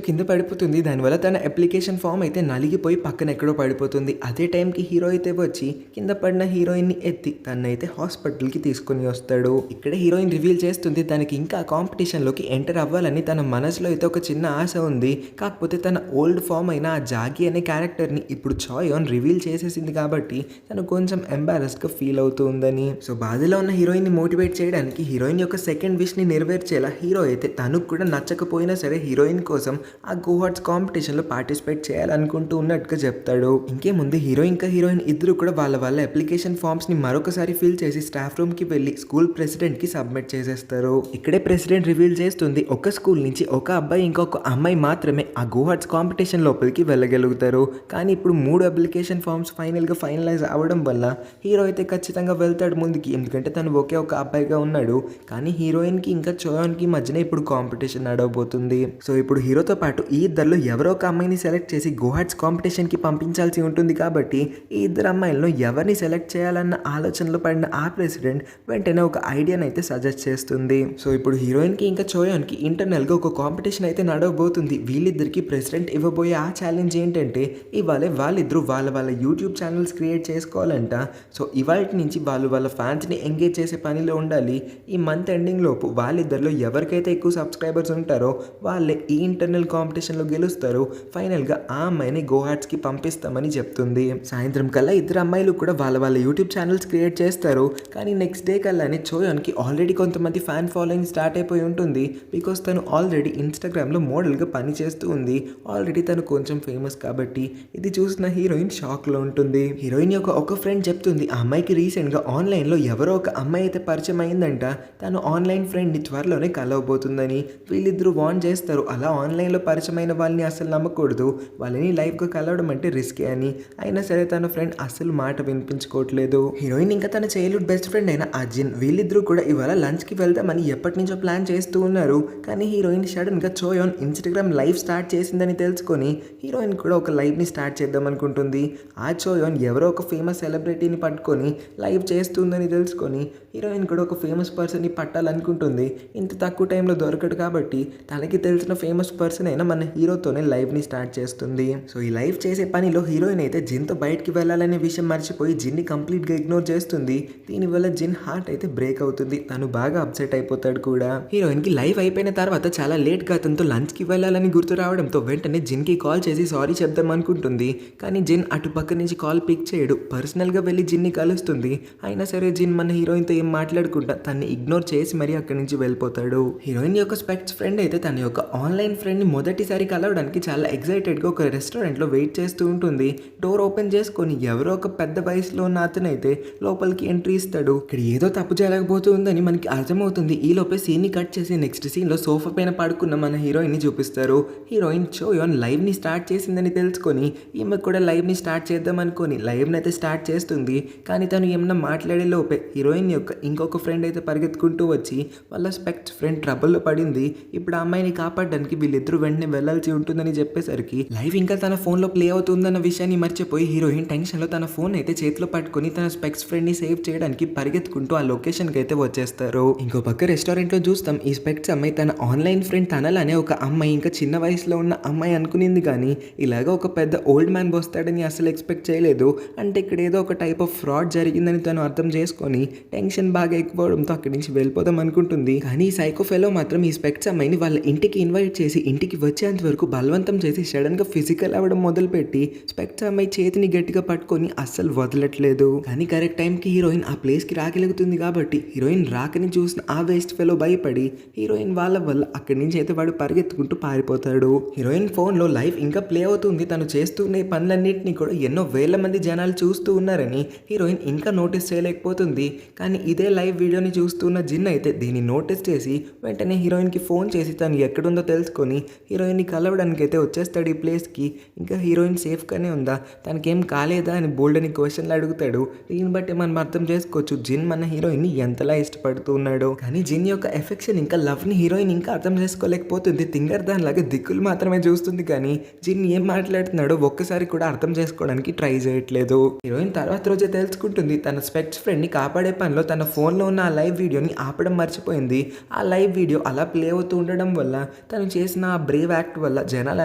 కింద పడిపోతుంది. దానివల్ల తన అప్లికేషన్ ఫామ్ అయితే నలిగిపోయి పక్కన ఎక్కడో పడిపోతుంది. అదే టైంకి హీరో అయితే వచ్చి కింద పడిన హీరోయిన్ ని ఎత్తి తనైతే హాస్పిటల్ కి తీసుకొని వస్తాడు. ఇక్కడ హీరోయిన్ రివీల్ చేస్తుంది తనకి ఇంకా కాంపిటీషన్ లోకి ఎంటర్ అవ్వాలని తన మనసులో అయితే ఒక చిన్న ఆశ ఉంది. కాకపోతే తన ఓల్డ్ ఫామ్ అయిన ఆ జాగి అనే క్యారెక్టర్ ని ఇప్పుడు చాయోన్ రివీల్ చేసేసింది కాబట్టి తను కొంచెం ఎంబారస్డ్ గా ఫీల్ అవుతుందని. సో బాధలో ఉన్న హీరోయిన్ ని మోటివేట్ చేయడానికి హీరోయిన్ యొక్క సెకండ్ విష్ ని నెరవేర్చేలా హీరో అయితే తనకు కూడా నచ్చకపోయినా సరే హీరోయిన్ కోసం ఆ గోహాట్స్ కాంపిటీషన్ లో పార్టిసిపేట్ చేయాలనుకుంటూ ఉన్నట్టుగా చెప్తాడు. ఇంకేముంది హీరోయిన్ ఇంకా హీరోయిన్ ఇద్దరు కూడా వాళ్ళ అప్లికేషన్ ఫామ్స్ ని మరొకసారి ఫిల్ చేసి స్టాఫ్ రూమ్ కి వెళ్లి స్కూల్ ప్రెసిడెంట్ కి సబ్మిట్ చేసేస్తారు. ఇక్కడే ప్రెసిడెంట్ రివీల్ చేస్తుంది ఒక స్కూల్ నుంచి ఒక అబ్బాయి ఇంకొక అమ్మాయి మాత్రమే ఆ గోహాట్స్ కాంపిటీషన్ లోపలికి వెళ్ళగలుగుతారు. కానీ ఇప్పుడు 3 అప్లికేషన్ ఫామ్స్ ఫైనల్ గా ఫైనలైజ్ అవ్వడం వల్ల హీరో అయితే ఖచ్చితంగా వెళ్తాడు ముందుకి. ఎందుకంటే తను ఒకే ఒక అబ్బాయిగా ఉన్నాడు. కానీ హీరోయిన్ కి ఇంకా చోయాన్ కి మధ్యన ఇప్పుడు కాంపిటీషన్ నడవబోతుంది. సో ఇప్పుడు హీరోతో పాటు ఈ ఇద్దరిలో ఎవరో ఒక అమ్మాయిని సెలెక్ట్ చేసి గోహాట్స్ కాంపిటీషన్ కి పంపించాల్సి ఉంటుంది. కాబట్టి ఈ ఇద్దరు అమ్మాయిలను ఎవరిని సెలెక్ట్ చేయాలన్న ఆలోచనలో పడిన ఆ ప్రెసిడెంట్ వెంటనే ఒక ఐడియాని అయితే సజెస్ట్ చేస్తుంది. సో ఇప్పుడు హీరోయిన్ కి ఇంకా చోయాన్ కి ఇంటర్నల్ గా ఒక కాంపిటీషన్ అయితే నడవబోతుంది. వీళ్ళిద్దరికి ప్రెసిడెంట్ ఇవ్వబోయే ఆ ఛాలెంజ్ ఏంటంటే ఇవాళ వాళ్ళిద్దరూ వాళ్ళ యూట్యూబ్ ఛానల్స్ క్రియేట్ చేసుకోవాలంట. సో ఇవాళ నుంచి వాళ్ళ ఫ్యాన్స్ ని ఎంగేజ్ చేసే పనిలో ఉండాలి. ఈ మంత్ ఎండింగ్ లోపు వాళ్ళిద్దరిలో ఎవరికైతే ఎక్కువ సబ్స్క్రైబర్స్ ఉంటారో వాళ్ళే ఈ ఇంటర్నల్ కాంపిటీషన్ లో గెలుస్తారు. ఫైనల్ గా ఆ అమ్మాయిని గోహాట్స్ కి పంపిస్తామని చెప్తుంది. సాయంత్రం కల్లా ఇద్దరు అమ్మాయిలు కూడా వాళ్ళ యూట్యూబ్ ఛానల్స్ క్రియేట్ చేస్తారు. కానీ నెక్స్ట్ డే కల్లానే చోయాన్ కి ఆల్రెడీ కొంతమంది ఫ్యాన్ ఫాలోయింగ్ స్టార్ట్ అయిపోయి ఉంటుంది. బికాస్ తను ఆల్రెడీ ఇన్స్టాగ్రామ్ లో మోడల్ గా పని చేస్తూ ఉంది. ఆల్రెడీ తను కొంచెం ఫేమస్ కాబట్టి ఇది చూసిన హీరోయిన్ షాక్ లో ఉంటుంది. హీరోయిన్ యొక్క ఒక ఫ్రెండ్ చెప్తుంది ఆ అమ్మాయికి రీసెంట్ గా ఆన్లైన్ లో ఎవరో ఒక అమ్మాయి అయితే పరిచయం అయిందంట. తను ఆన్లైన్ ఫ్రెండ్ ని త్వరలోనే కలవబోతుందని. వీళ్ళిద్దరూ వార్న్ చేస్తారు, అలా ఆన్లైన్ లో పరిచయమైన వాళ్ళని అసలు నమ్మకూడదు, వాళ్ళని లైవ్ గా కలవడం అంటే రిస్కే అని. అయినా సరే తన ఫ్రెండ్ అసలు మాట వినిపించుకోవట్లేదు. హీరోయిన్ ఇంకా తన చైల్డ్హుడ్ బెస్ట్ ఫ్రెండ్ అయిన అజిన్ వీళ్ళిద్దరూ కూడా ఇవాళ లంచ్ కి వెళ్దామని ఎప్పటి నుంచో ప్లాన్ చేస్తూ ఉన్నారు. కానీ హీరోయిన్ సడన్ గా చోయాన్ ఇన్స్టాగ్రామ్ లైవ్ స్టార్ట్ చేసిందని తెలుసుకొని హీరోయిన్ కూడా ఒక లైవ్ ని స్టార్ట్ చేద్దాం అనుకుంటుంది. ఆ చోయాన్ ఎవరో ఒక ఫేమస్ సెలబ్రిటీని పట్టుకొని లైవ్ చేస్తుందని తెలుసుకొని హీరోయిన్ కూడా ఒక ఫేమస్ పర్సన్ ని పట్టాలనుకుంటుంది. ఇంత తక్కువ టైంలో దొరకడు కాబట్టి తనకి తెలిసిన ఫేమస్ పర్సన్ అయినా మన హీరోతోనే లైవ్ ని స్టార్ట్ చేస్తుంది. సో ఈ లైవ్ చేసే పనిలో హీరోయిన్ అయితే జిన్ తో బయటకి వెళ్ళాలనే విషయం మర్చిపోయి జిన్ ని కంప్లీట్ గా ఇగ్నోర్ చేస్తుంది. దీనివల్ల జిన్ హార్ట్ అయితే బ్రేక్ అవుతుంది. తను బాగా అప్సెట్ అయిపోతాడు కూడా. హీరోయిన్ కి లైవ్ అయిపోయిన తర్వాత చాలా లేట్ గా అతనితో లంచ్ కి వెళ్ళాలని గుర్తు రావడంతో వెంటనే జిన్ కి కాల్ చేసి సారీ చెప్దాం అనుకుంటుంది. కానీ జిన్ అటు పక్క నుంచి కాల్ పిక్ చేయడు. పర్సనల్ గా వెళ్ళి జిన్ ని కలుస్తుంది. అయినా సరే జిన్ మన హీరోయిన్ తో ఏం మాట్లాడకుండా తన్ని ఇగ్నోర్ చేసి మరి అక్కడి నుంచి వెళ్ళిపోతాడు. హీరోయిన్ యొక్క స్పెక్ట్స్ ఫ్రెండ్ అయితే తన యొక్క ఆన్లైన్ ఫ్రెండ్ ని మొదటిసారి కలవడానికి చాలా ఎక్సైటెడ్ గా ఒక రెస్టారెంట్ లో వెయిట్ చేస్తూ ఉంటుంది. డోర్ ఓపెన్ చేసుకొని ఎవరో ఒక పెద్ద వయసులో ఉన్న అతనైతే లోపలికి ఎంట్రీ ఇస్తాడు. ఇక్కడ ఏదో తప్పు జరగబోతుందని మనకి అర్థమవుతుంది. ఈ లోపే సీన్ ని కట్ చేసి నెక్స్ట్ సీన్ లో సోఫా పైన పడుకున్న మన హీరోయిన్ ని చూపిస్తారు. హీరోయిన్ చోయాన్ లైవ్ ని స్టార్ట్ చేసిందని తెలుసుకొని ఈమె కూడా లైవ్ ని స్టార్ట్ చేద్దాం అనుకొని లైవ్ ని అయితే స్టార్ట్ చేస్తుంది. కానీ తను ఏమన్నా మాట్లాడే లోపే హీరోయిన్ యొక్క ఇంకొక ఫ్రెండ్ అయితే పరిగెత్తుకుంటూ వచ్చి వాళ్ళ స్పెక్ట్స్ ఫ్రెండ్ ట్రబుల్లో పడింది. ఇప్పుడు ఆ అమ్మాయిని కాపాడడానికి వీళ్ళిద్దరూ వెంటనే వెళ్లాల్సి ఉంటుందని చెప్పేసరికి లైవ్ ఇంకా తన ఫోన్ లో ప్లే అవుతుందన్న విషయాన్ని మర్చిపోయి హీరోయిన్ టెన్షన్ లో తన ఫోన్ అయితే చేతిలో పట్టుకుని తన స్పెక్స్ ఫ్రెండ్ ని సేవ్ చేయడానికి పరిగెత్తుకుంటూ ఆ లొకేషన్ కి అయితే వచ్చేస్తారు. ఇంకో పక్క రెస్టారెంట్ లో చూస్తాం ఈ స్పెక్స్ అమ్మాయి తన ఆన్లైన్ ఫ్రెండ్ తనలానే ఒక అమ్మాయి, ఇంకా చిన్న వయసులో ఉన్న అమ్మాయి అనుకునింది కానీ ఇలాగ ఒక పెద్ద ఓల్డ్ మ్యాన్ వస్తాడని అసలు ఎక్స్పెక్ట్ చేయలేదు. అంటే ఇక్కడ ఏదో ఒక టైప్ ఆఫ్ ఫ్రాడ్ జరిగిందని తను అర్థం చేసుకొని టెన్షన్ బాగా ఎక్కువడంతో అక్కడి నుంచి వెళ్ళిపోదాం అనుకుంటుంది. కానీ ఈ సైకో ఫెలో మాత్రం ఈ స్పెక్స్ అమ్మాయిని వాళ్ళ ఇంటికి ఇన్వైట్ చేసి ఇంటికి వచ్చేంత వరకు బలవంతం చేసి సడన్ గా ఫిజికల్ అవ్వడం మొదలుపెట్టి స్పెక్స్ అమ్మాయి చేతిని గట్టిగా పట్టుకొని అస్సలు వదలట్లేదు. కానీ కరెక్ట్ టైంకి హీరోయిన్ ఆ ప్లేస్ కి రాగలుగుతుంది కాబట్టి హీరోయిన్ రాకని చూసిన ఆ వేస్ట్ ఫెలో భయపడి హీరోయిన్ వాళ్ళ వల్ల అక్కడి నుంచి అయితే వాడు పరిగెత్తుకుంటూ పారిపోతాడు. హీరోయిన్ ఫోన్ లో లైవ్ ఇంకా ప్లే అవుతుంది. తను చేస్తున్న పనులన్నింటినీ కూడా ఎన్నో వేల మంది జనాలు చూస్తూ ఉన్నారని హీరోయిన్ ఇంకా నోటీస్ చేయలేకపోతుంది. కానీ ఇదే లైవ్ వీడియోని చూస్తున్న జిన్ అయితే దీన్ని నోటీస్ చేసి వెంటనే హీరోయిన్ కి ఫోన్ చేసి తను ఎక్కడుందో తెలుసుకొని హీరోయిన్ ని కలవడానికి అయితే వచ్చేస్తాడు ఈ ప్లేస్ కి. ఇంకా హీరోయిన్ సేఫ్ గానే ఉందా, తనకేం కాలేదా అని బోల్డ్ అని క్వశ్చన్లు అడుగుతాడు. దీన్ని బట్టి మనం అర్థం చేసుకోవచ్చు జిన్ మన హీరోయిన్ ని ఎంతలా ఇష్టపడుతూ ఉన్నాడు. కానీ జిన్ యొక్క ఎఫెక్షన్ ఇంకా లవ్ ని హీరోయిన్ ఇంకా అర్థం చేసుకోలేకపోతుంది. తింగర్ దానిలాగా దిక్కులు మాత్రమే చూస్తుంది కానీ జిన్ ఏం మాట్లాడుతున్నాడో ఒక్కసారి కూడా అర్థం చేసుకోవడానికి ట్రై చేయట్లేదు. హీరోయిన్ తర్వాత రోజే తెలుసుకుంటుంది తన స్పెక్స్ ఫ్రెండ్ ని కాపాడే పనిలో తన ఫోన్ లో ఉన్న ఆ లైవ్ వీడియోని ఆపడం మర్చిపోయింది. ఆ లైవ్ వీడియో అలా ప్లే అవుతూ ఉండడం వల్ల తను చేసిన ఆ బ్రేవ్ యాక్ట్ వల్ల జనాలు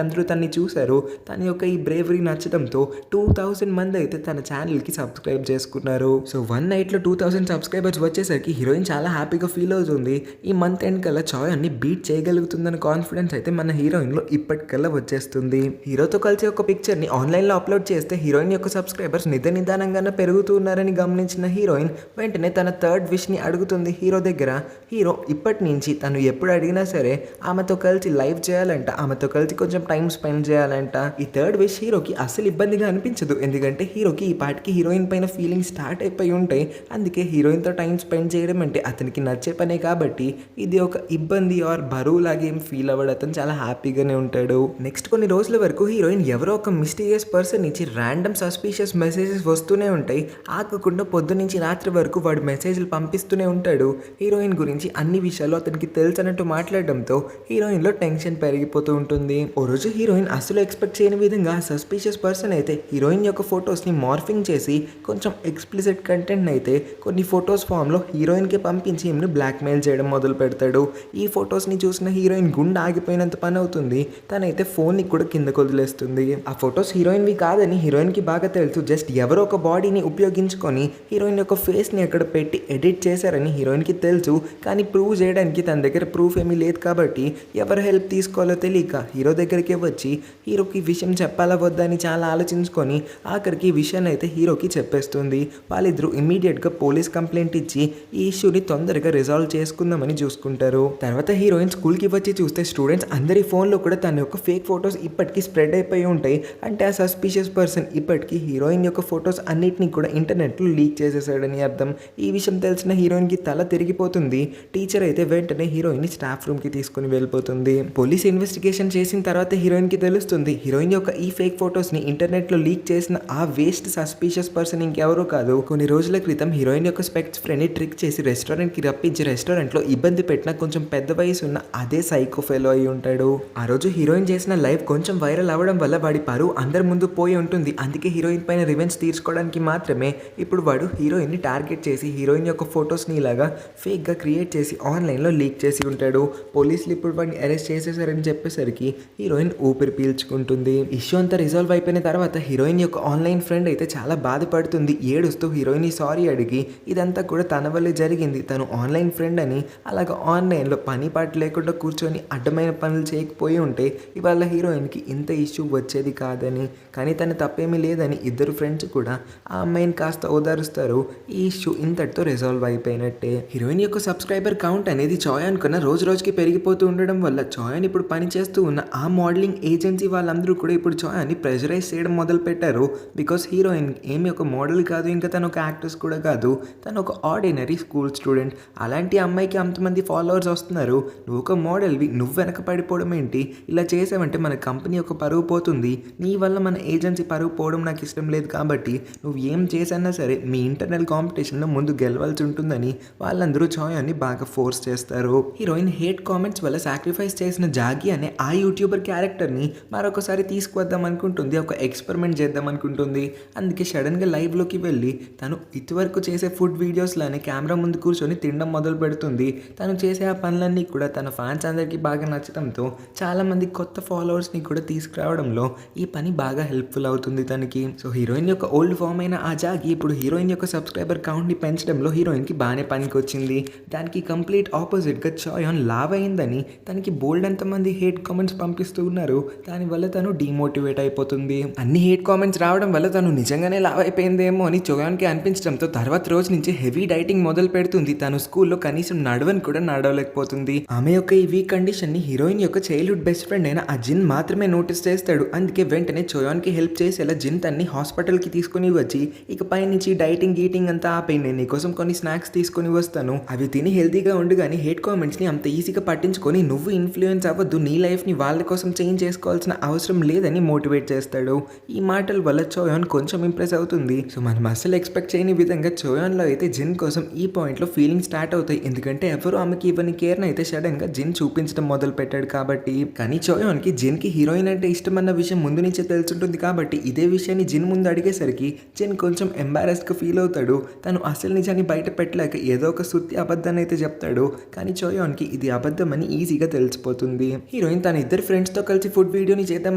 అందరూ తనని చూశారు. తన యొక్క ఈ బ్రేవరీ నచ్చడంతో 2000 మంది అయితే తన ఛానల్ కి సబ్స్క్రైబ్ చేసుకున్నారు. సో వన్ నైట్ లో 2000 సబ్స్క్రైబర్స్ వచ్చేసరికి హీరోయిన్ చాలా హ్యాపీగా ఫీల్ అవుతుంది. ఈ మంత్ ఎండ్ కల్లా చాయ్ అన్ని బీట్ చేయగలుగుతుందన్న కాన్ఫిడెన్స్ అయితే మన హీరోయిన్ లో ఇప్పటికల్లా వచ్చేస్తుంది. హీరోతో కలిసి ఒక పిక్చర్ ని ఆన్లైన్ లో అప్లోడ్ చేస్తే హీరోయిన్ యొక్క సబ్స్క్రైబర్స్ నిదానంగానే పెరుగుతూ ఉన్నారని గమనించిన హీరోయిన్ వెంటనే తన థర్డ్ విష్ ని అడుగుతుంది హీరో దగ్గర. హీరో ఇప్పటి నుంచి తను ఎప్పుడు అడిగినా సరే ఆమెతో కలిసి లైవ్ చేయాలంట, ఆమెతో కలిసి కొంచెం టైం స్పెండ్ చేయాలంట. ఈ థర్డ్ విష్ హీరోకి అస్సలు ఇబ్బందిగా అనిపించదు. ఎందుకంటే హీరోకి ఈ పాటికి హీరోయిన్ పైన ఫీలింగ్ స్టార్ట్ అయిపోయి ఉంటాయి. అందుకే హీరోయిన్తో టైం స్పెండ్ చేయడం అంటే అతనికి నచ్చే పనే కాబట్టి ఇది ఒక ఇబ్బంది ఆర్ బరువు లాగా ఏం ఫీల్ అవ్వడు. అతను చాలా హ్యాపీగానే ఉంటాడు. నెక్స్ట్ కొన్ని రోజుల వరకు హీరోయిన్ ఎవరో ఒక మిస్టీరియస్ పర్సన్ నుంచి ర్యాండమ్ సస్పీషియస్ మెసేజెస్ వస్తూనే ఉంటాయి. ఆగకుండా పొద్దు నుంచి రాత్రి వరకు వాడు మెసేజ్లు పంపిస్తూనే ఉంటాడు. హీరోయిన్ గురించి అన్ని విషయాలు అతనికి తెలుసు అన్నట్టు మాట్లాడడంతో హీరోయిన్ లో టెన్షన్ పెరిగిపోతూ ఉంటుంది. ఓ రోజు హీరోయిన్ అసలు ఎక్స్పెక్ట్ చేయని విధంగా సస్పీషియస్ పర్సన్ అయితే హీరోయిన్ యొక్క ఫొటోస్ ని మార్ఫింగ్ చేసి కొంచెం ఎక్స్ప్లిసిట్ కంటెంట్ అయితే కొన్ని ఫొటోస్ ఫామ్ లో హీరోయిన్ కి పంపించి ఈమెను బ్లాక్ మెయిల్ చేయడం మొదలు పెడతాడు. ఈ ఫొటోస్ ని చూసిన హీరోయిన్ గుండె ఆగిపోయినంత పని అవుతుంది. తనైతే ఫోన్ ని కూడా కిందకు వదిలేస్తుంది. ఆ ఫొటోస్ హీరోయిన్ వి కాదని హీరోయిన్ కి బాగా తెలుసు. జస్ట్ ఎవరో ఒక బాడీని ఉపయోగించుకొని హీరోయిన్ యొక్క ఫేస్ ని అక్కడ పెట్టి ఎడిట్ చేశారని హీరోయిన్ కి తెలుసు. కానీ ప్రూవ్ చేయడానికి తన దగ్గర ప్రూఫ్ ఏమీ లేదు కాబట్టి ఎవరు హెల్ప్ తీసుకోవాలో తెలియక హీరో దగ్గరికి వచ్చి హీరోకి ఈ విషయం చెప్పాలా వద్దా అని చాలా ఆలోచించుకొని ఆఖరికి ఈ విషయాన్ని అయితే హీరోకి చెప్పేస్తుంది. వాళ్ళిద్దరూ ఇమీడియట్ గా పోలీస్ కంప్లైంట్ ఇచ్చి ఈ ఇష్యూని తొందరగా రిజాల్వ్ చేసుకుందామని చూసుకుంటారు. తర్వాత హీరోయిన్ స్కూల్ కి వచ్చి చూస్తే స్టూడెంట్స్ అందరి ఫోన్ లో కూడా తన యొక్క ఫేక్ ఫొటోస్ ఇప్పటికీ స్ప్రెడ్ అయిపోయి ఉంటాయి. అంటే ఆ సస్పిషియస్ పర్సన్ ఇప్పటికీ హీరోయిన్ యొక్క ఫొటోస్ అన్నిటిని కూడా ఇంటర్నెట్ లో లీక్ చేసేసాడని అర్థం. ఈ విషయం తెలిసిన హీరోయిన్ కి తల తిరిగిపోతుంది. టీచర్ అయితే వెంటనే హీరోయిన్ ని స్టాఫ్ రూమ్ కి తీసుకుని వెళ్ళిపోతుంది. పోలీస్ ఇన్వెస్టిగేషన్ చేసిన తర్వాత హీరోయిన్ కి తెలుస్తుంది హీరోయిన్ యొక్క ఈ ఫేక్ ఫొటోస్ ని ఇంటర్నెట్ లో లీక్ చేసిన ఆ వేస్ట్ సస్పిషియస్ పర్సన్ ఇంకెవరో కాదు. కొన్ని రోజుల క్రితం హీరోయిన్ యొక్క స్పెక్స్ ఫ్రెండ్ ని ట్రిక్ చేసి రెస్టారెంట్ కి రప్పించి రెస్టారెంట్ లో ఇబ్బంది పెట్టిన కొంచెం పెద్ద వయసు ఉన్న అదే సైకో ఫెలో అయి ఉంటాడు. ఆ రోజు హీరోయిన్ చేసిన లైవ్ కొంచెం వైరల్ అవ్వడం వల్ల వాడి పరువు అందరి ముందు పోయి ఉంటుంది. అందుకే హీరోయిన్ పైన రివెంజ్ తీర్చుకోవడానికి మాత్రమే ఇప్పుడు వాడు హీరోయిన్ ని టార్గెట్ చేసి హీరోయిన్ యొక్క ఫొటోస్ ని ఇలాగా ఫేక్ గా క్రియేట్ చేసి ఆన్లైన్ లో లీక్ చేసి ఉంటాడు. పోలీసులు ఇప్పుడు వాడిని అరెస్ట్ చేసేసారని చెప్పేసరికి హీరోయిన్ ఊపిరి పీల్చుకుంటుంది. ఇష్యూ అంతా రిజాల్వ్ అయిపోయిన తర్వాత హీరోయిన్ యొక్క ఆన్లైన్ ఫ్రెండ్ అయితే చాలా బాధపడుతుంది. ఏడుస్తూ హీరోయిన్ సారీ అడిగి ఇదంతా కూడా తన వల్లే జరిగింది, తను ఆన్లైన్ ఫ్రెండ్ అని అలాగా ఆన్లైన్లో పని పాట లేకుండా కూర్చొని అడ్డమైన పనులు చేయకపోయి ఉంటే ఇవాళ హీరోయిన్కి ఇంత ఇష్యూ వచ్చేది కాదని, కానీ తన తప్పేమీ లేదని ఇద్దరు ఫ్రెండ్స్ కూడా ఆ అమ్మాయిని కాస్త ఓదారుస్తారు. ఈ ఇష్యూ ఇంతటితో రిజాల్వ్ అయిపోయినట్టే. హీరోయిన్ యొక్క సబ్స్క్రైబర్ కౌంట్ అనేది చాయ్ అనుకున్న రోజు రోజుకి పెరిగిపోతూ ఉండడం వల్ల చాయ్ ఇప్పుడు పని చేస్తూ ఉన్న ఆ మోడలింగ్ ఏజెన్సీ వాళ్ళందరూ కూడా ఇప్పుడు చాయ్ అని ప్రెజరైజ్ చేయడం మొదలు పెట్టారు. బికాస్ హీరోయిన్ ఏమి ఒక మోడల్ కాదు, ఇంకా తను ఒక యాక్ట్రెస్ కూడా కాదు, తను ఒక ఆర్డినరీ స్కూల్ స్టూడెంట్. అలాంటి అమ్మాయికి అంతమంది ఫాలోవర్స్ వస్తున్నారు, నువ్వు ఒక మోడల్వి, నువ్వు వెనక పడిపోవడం ఏంటి? ఇలా చేసావంటే మన కంపెనీ యొక్క పరువు పోతుంది, నీ వల్ల మన ఏజెన్సీ పరువు పోవడం నాకు ఇష్టం లేదు. కాబట్టి నువ్వు ఏం చేసన్నా సరే మీ ఇంటర్నల్ కాంపిటీషన్లో ముందు గెలవాల్సి ఉంటుందని వాళ్ళందరూ చాయ్ బాగా ఫోర్స్ చేస్తారు. హీరోయిన్ హేట్ కామెంట్స్ వల్ల సాక్రిఫైస్ చేసిన జాగి అనే ఆ యూట్యూబర్ క్యారెక్టర్ క్యారెక్టర్ని మరొకసారి తీసుకువద్దాం అనుకుంటుంది, ఒక ఎక్స్పెరిమెంట్ చేద్దాం అనుకుంటుంది. అందుకే సడన్గా లైవ్లోకి వెళ్ళి తను ఇదివరకు చేసే ఫుడ్ వీడియోస్లానే కెమెరా ముందు కూర్చొని తినడం మొదలు పెడుతుంది. తను చేసే ఆ పనులన్నీ కూడా తన ఫ్యాన్స్ అందరికీ బాగా నచ్చడంతో చాలామంది కొత్త ఫాలోవర్స్ని కూడా తీసుకురావడంలో ఈ పని బాగా హెల్ప్ఫుల్ అవుతుంది తనకి. సో హీరోయిన్ యొక్క ఓల్డ్ ఫామ్ అయిన ఆ జాగి ఇప్పుడు హీరోయిన్ యొక్క సబ్స్క్రైబర్ కౌంట్ని పెంచడంలో హీరోయిన్కి బాగానే పనికి వచ్చింది. దానికి కంప్లీట్ ఆపోజిట్గా చాయాన్ లావ్ అయిందని తనకి బోల్డ్ అంతమంది హేట్ కామెంట్స్ పంపిస్తూ ఉన్నారు. దానివల్ల తను డిమోటివేట్ అయిపోతుంది. అన్ని హేట్ కామెంట్స్ రావడం వల్ల తను నిజంగానే లావ్ అయిపోయిందేమో అని చోయాన్కి అనిపించడంతో తర్వాత రోజు నుంచి హెవీ డైటింగ్ మొదలు పెడుతుంది. తను స్కూల్లో కనీసం నడవని కూడా నడవలేకపోతుంది. ఆమె యొక్క ఈ వీక్ కండిషన్ని హీరోయిన్ యొక్క చైల్డ్హుడ్ బెస్ట్ ఫ్రెండ్ అయిన ఆ జిన్ మాత్రమే నోటీస్ చేస్తాడు. అందుకే వెంటనే చోయాన్కి హెల్ప్ చేసేలా జిన్ తన్ని హాస్పిటల్కి తీసుకుని వచ్చి ఇక పై నుంచి డైటింగ్ గీటింగ్ అంతా ఆపై నేను నీకోసం కొన్ని స్నాక్స్ తీసుకొని వస్తాను, అవి తిని హెల్తీగా ఉండు, కానీ హేట్ కామెంట్స్ని అంత ఈజీగా పట్టించుకొని నువ్వు ఇన్ఫ్లుయెన్స్ అవ్వద్దు, నీ లైఫ్ని వాళ్ళ కోసం చేంజ్ చేసుకోవాల్సిన అవసరం లేదని మోటివేట్ చేస్తాడు. ఈ మాటల వల్ల చోయాన్ కొంచెం ఇంప్రెస్ అవుతుంది. సో మనం అసలు ఎక్స్పెక్ట్ చేయని విధంగా చోయాన్లో అయితే జిన్ కోసం ఈ పాయింట్లో ఫీలింగ్ స్టార్ట్ అవుతాయి. ఎందుకంటే ఎవరు ఆమెకి ఇవ్వని కేర్ని అయితే సడన్గా జిన్ చూపించడం మొదలు పెట్టాడు కాబట్టి. కానీ చోయాన్కి జిన్కి హీరోయిన్ అంటే ఇష్టం అన్న విషయం ముందు నుంచే తెలుసుంటుంది కాబట్టి ఇదే విషయాన్ని జిన్ ముందు అడిగేసరికి జిన్ కొంచెం ఎంబారెస్డ్గా ఫీల్ అవుతాడు. తను అసలు నిజాన్ని బయట పెట్టలేక ఏదో ఒక సుత్తి అబద్ధాన్ని అయితే చెప్తాడు. కానీ చోయాన్కి ఇది అబద్ధం అని ఈజీగా తెలిసిపోతుంది. హీరోయిన్ తన ఇద్దరు ఫ్రెండ్స్తో కలిసి ఫుడ్ వీడియోని చేద్దాం